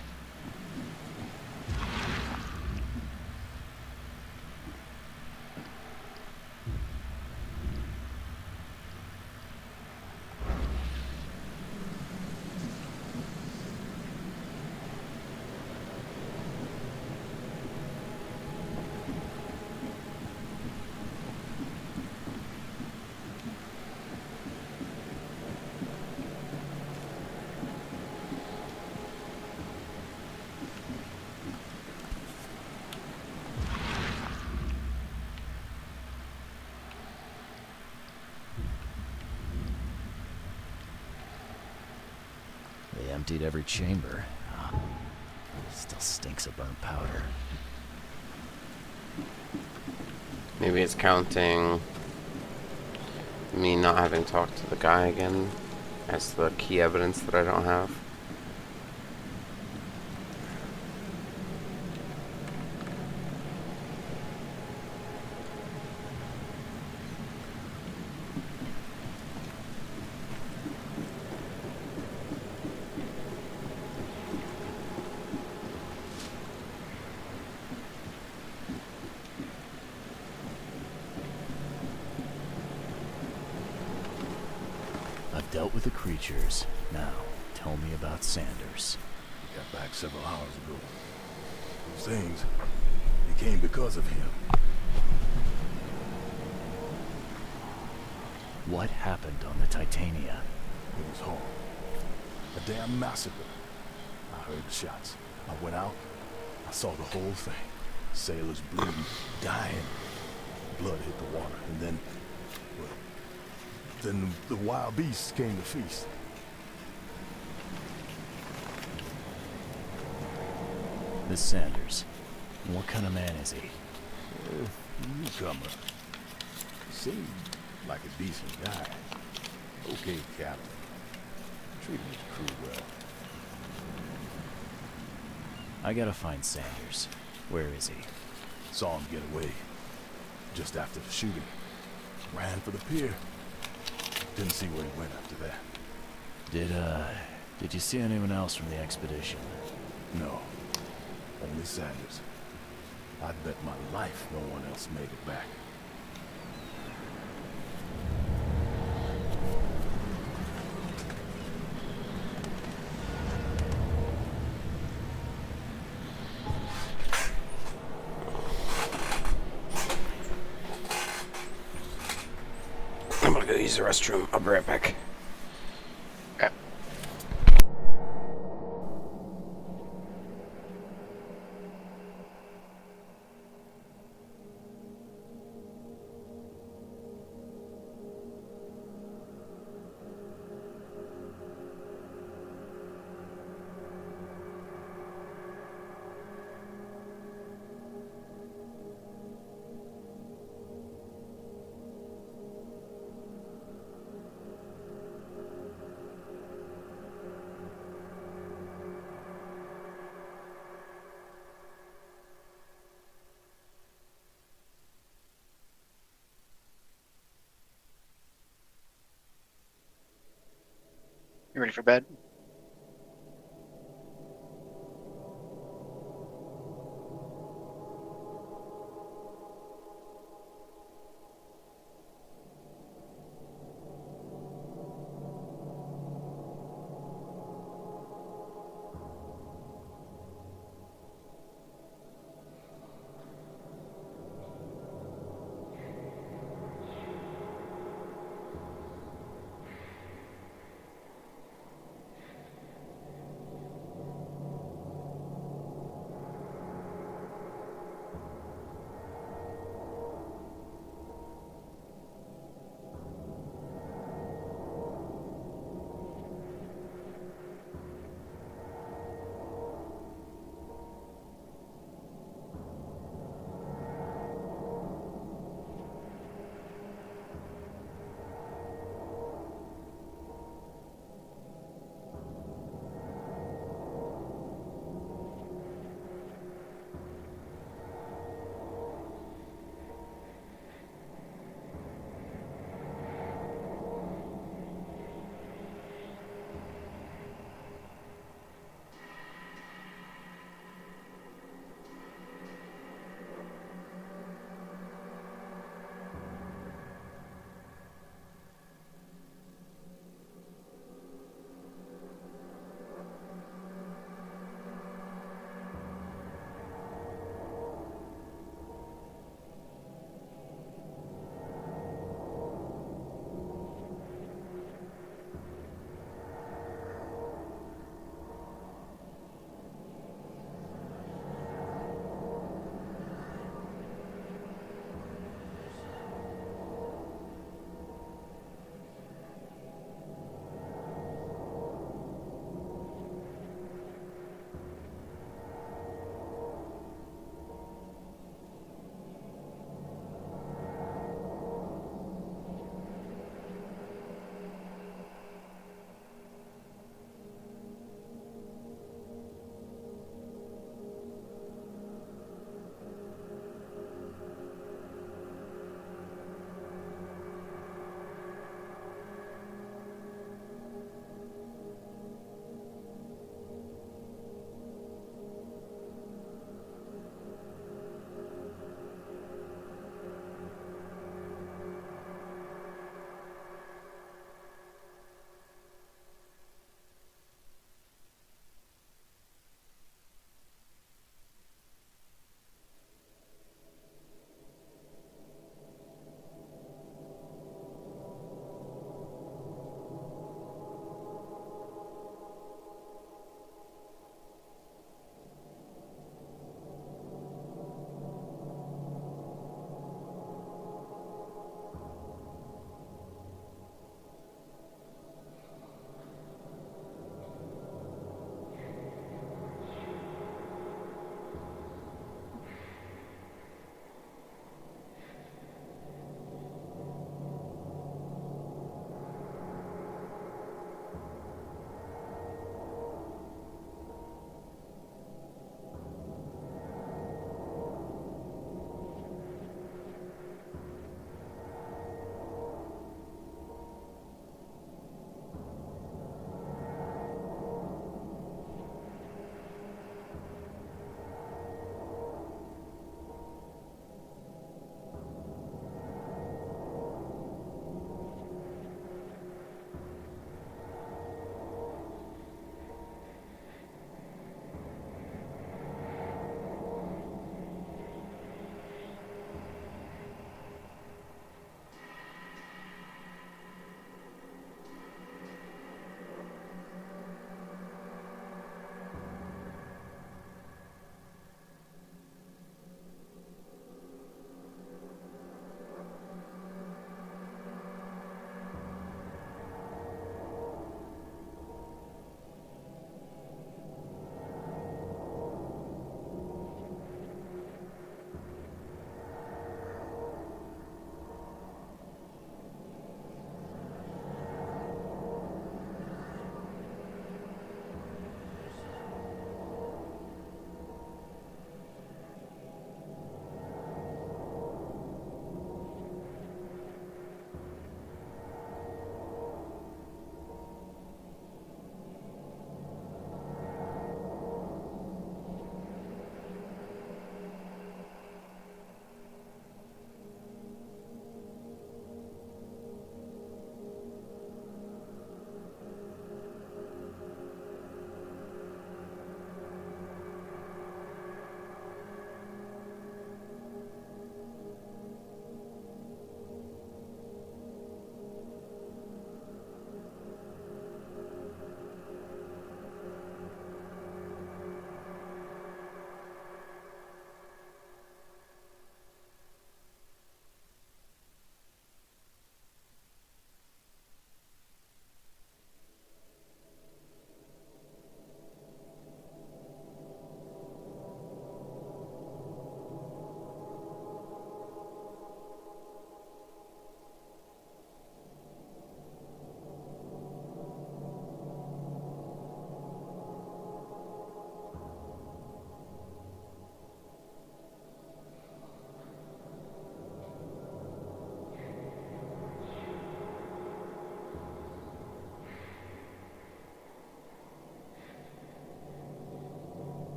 emptied every chamber. Still stinks of burnt powder. Maybe it's counting me not having talked to the guy again as the key evidence that I don't have. I've dealt with the creatures. Now, tell me about Sanders. He got back several hours ago. Those things, they came because of him. What happened on the Titania? It was home. A damn massacre. I heard the shots. I went out. I saw the whole thing. Sailors bleeding, dying. Blood hit the water, and then, well, then the wild beasts came to feast. This Sanders. What kind of man is he? Newcomer. Seemed like a decent guy. Okay, captain. Treating his crew well. I gotta find Sanders. Where is he? Saw him get away. Just after the shooting. Ran for the pier. Didn't see where he went after that. Did you see anyone else from the expedition? No. Only Sanders. I'd bet my life no one else made it back. I'm gonna go use the restroom. I'll be right back. You ready for bed?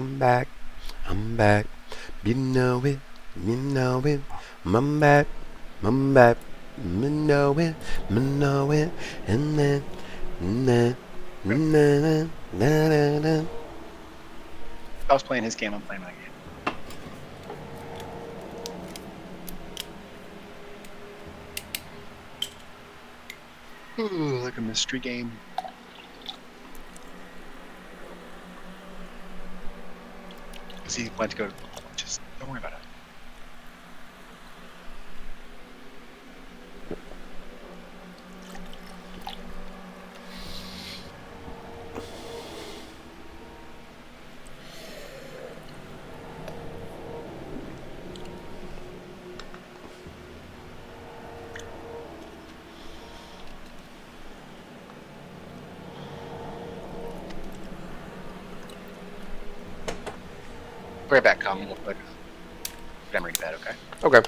I'm back. I'm back. You know it. You know it. I'm back. I'm back. You know it. You know it. And then, If I was playing his game, I'm playing my game. Ooh, like a mystery game. Because he went to go. Just don't worry about it. Be right back, Colin. We'll put Emery to bed, okay? Okay.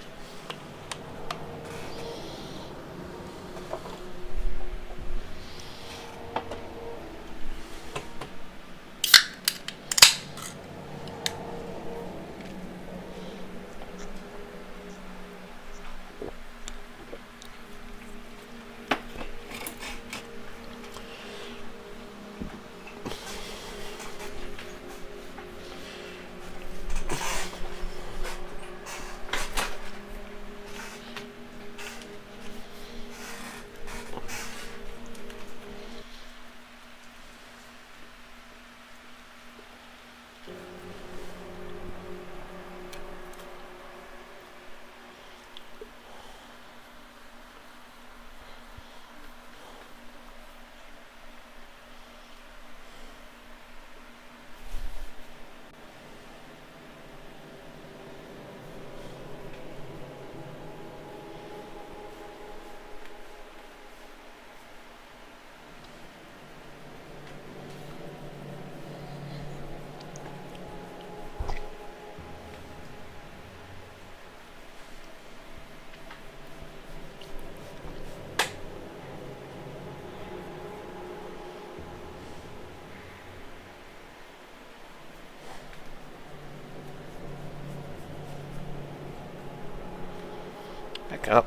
Back up.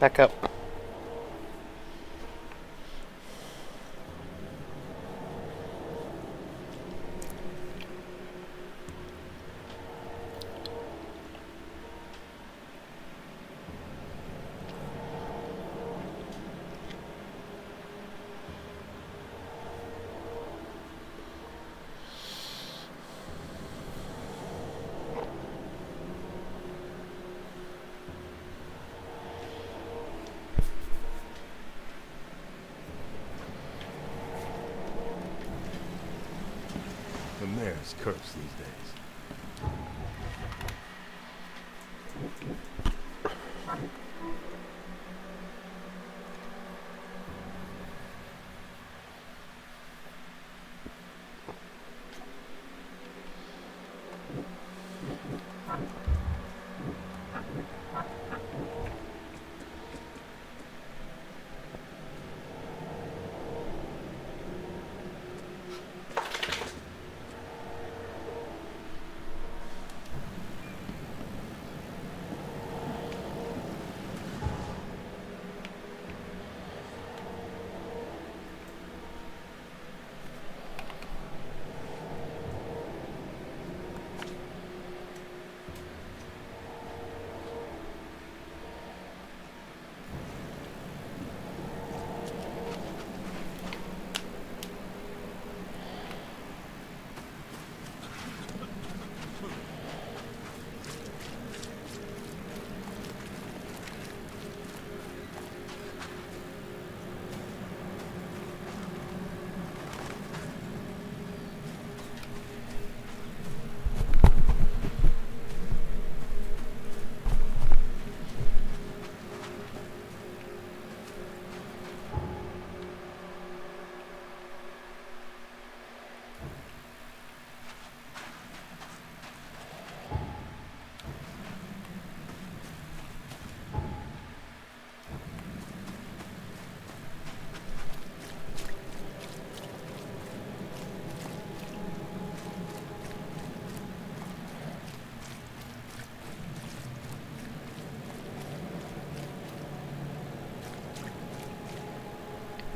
Back up. The mayor's cursed these days.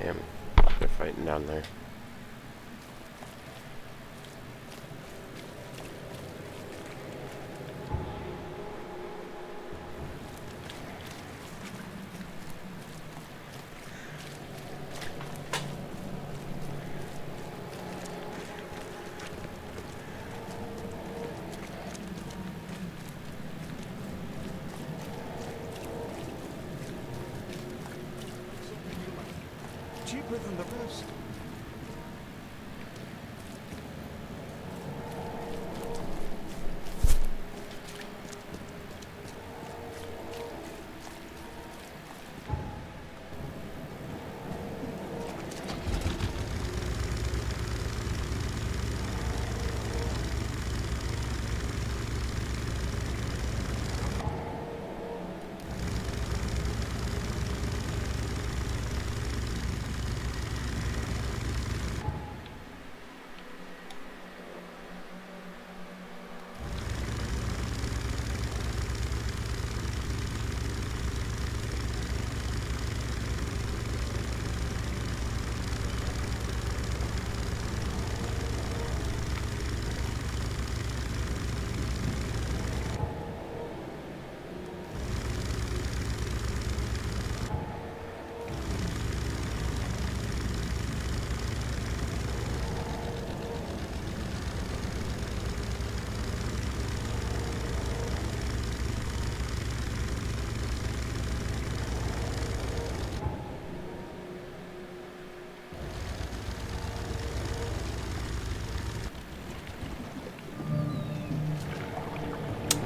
Damn, they're fighting down there. Cheaper than the rest.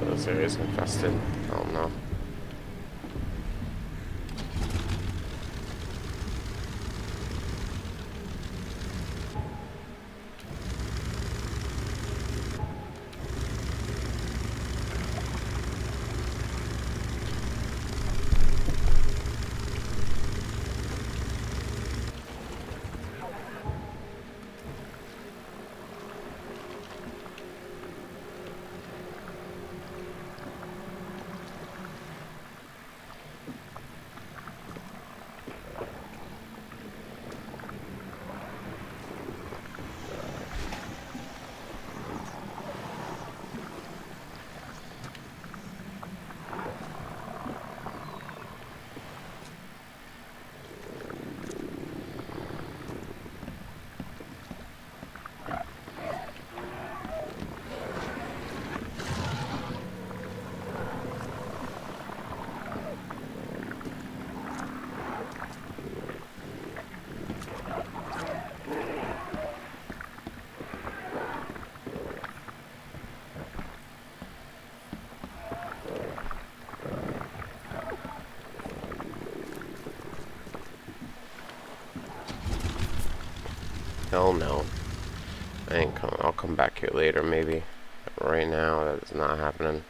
Those areas infested. I don't know. Hell no. I ain't coming. I'll come back here later, maybe. But right now, that is not happening.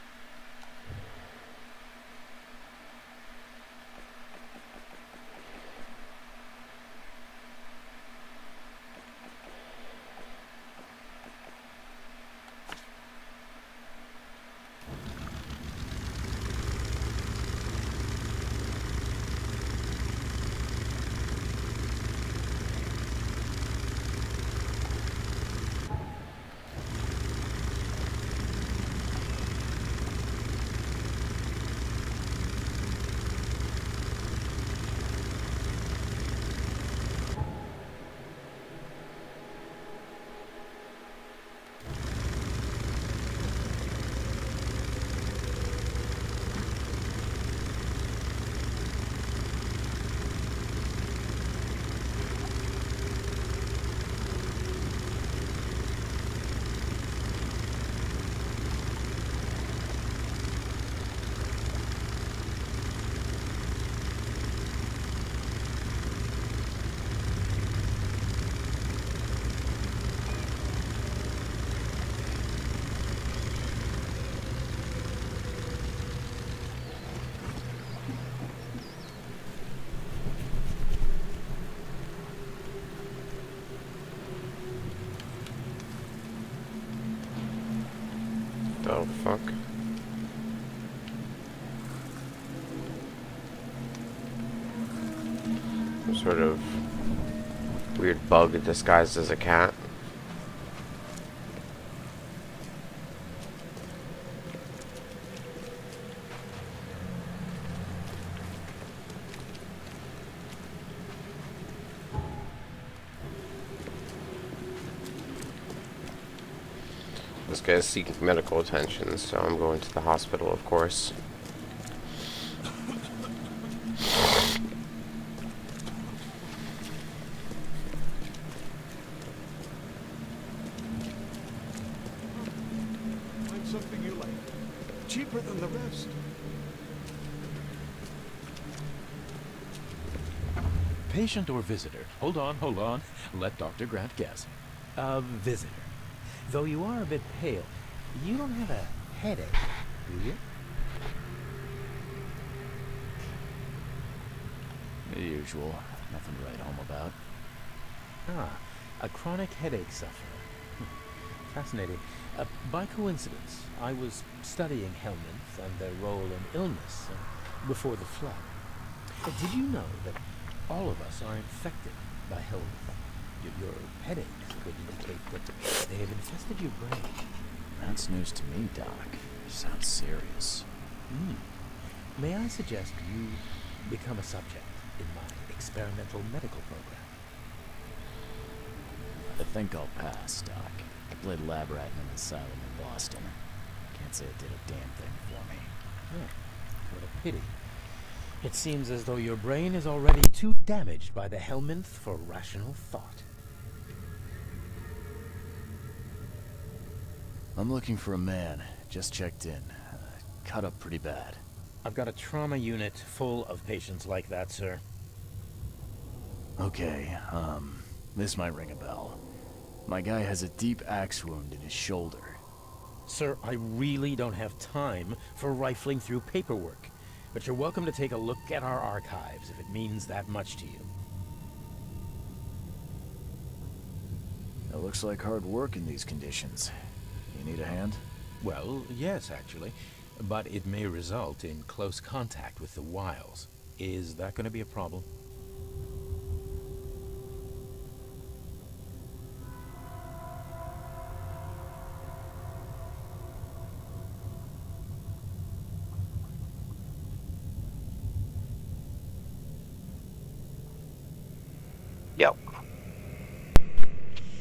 The fuck? Some sort of Weird bug disguised as a cat. This guy's seeking medical attention, so I'm going to the hospital, of course. Find something you like. Cheaper than the rest. Patient or visitor? Hold on. Let Dr. Grant guess. Visitor. Though you are a bit pale, you don't have a headache, do you? The usual. Nothing to write home about. Ah, a chronic headache sufferer. Fascinating. By coincidence, I was studying Helminth and their role in illness before the flood. Did you know that all of us are infected by Helminth? Your headache could indicate that they have infested your brain. That's news to me, Doc. Sounds serious. May I suggest you become a subject in my experimental medical program? I think I'll pass, Doc. I played lab rat in an asylum in Boston. Can't say it did a damn thing for me. Oh, what a pity. It seems as though your brain is already too damaged by the Helminth for rational thought. I'm looking for a man. Just checked in. Cut up pretty bad. I've got a trauma unit full of patients like that, sir. Okay, this might ring a bell. My guy has a deep axe wound in his shoulder. Sir, I really don't have time for rifling through paperwork, but you're welcome to take a look at our archives if it means that much to you. It looks like hard work in these conditions. You need a hand? Well, yes, actually, but it may result in close contact with the wiles. Is that going to be a problem? Yep.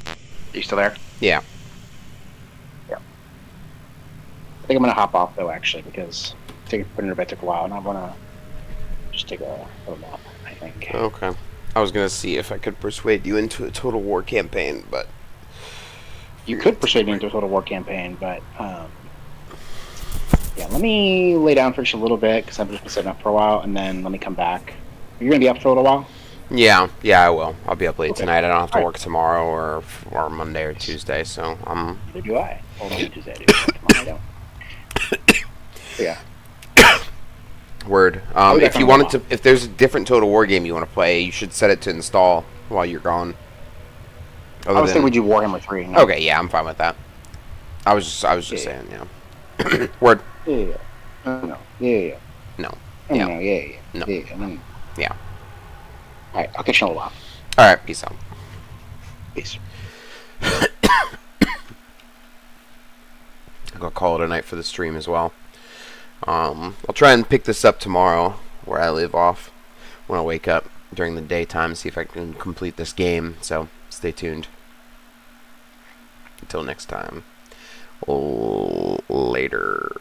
Are you still there? Yeah. Yeah. I think I'm gonna hop off though, actually, because putting it bed took a while, and I wanna just take a little nap, I think. Okay. I was gonna see if I could persuade you into a Total War campaign, but you could persuade me into a Total War campaign, but yeah, let me lay down for just a little bit because I've just been sitting up for a while, and then let me come back. You're gonna be up for a little while. yeah, I will. I'll be up late Okay. tonight. I don't have to All work tomorrow or Monday or Tuesday, so Neither do I. Hold on, Tuesday. I do. Tomorrow I don't. So, yeah. Word. I'll be back If you on wanted the to, if there's a different Total War game you want to play, you should set it to install while you're gone. I was thinking we do Warhammer 3. No? Okay, yeah, I'm fine with that. I was just saying, yeah. Word. Yeah. No. Yeah. No. No. Yeah. No. Yeah. No. Yeah. No. Yeah. All right. I'll catch you in a little while. All right. Peace out. Peace. I'm gonna call it a night for the stream as well. I'll try and pick this up tomorrow where I live off when I wake up during the daytime, see if I can complete this game. So stay tuned. Until next time. Later.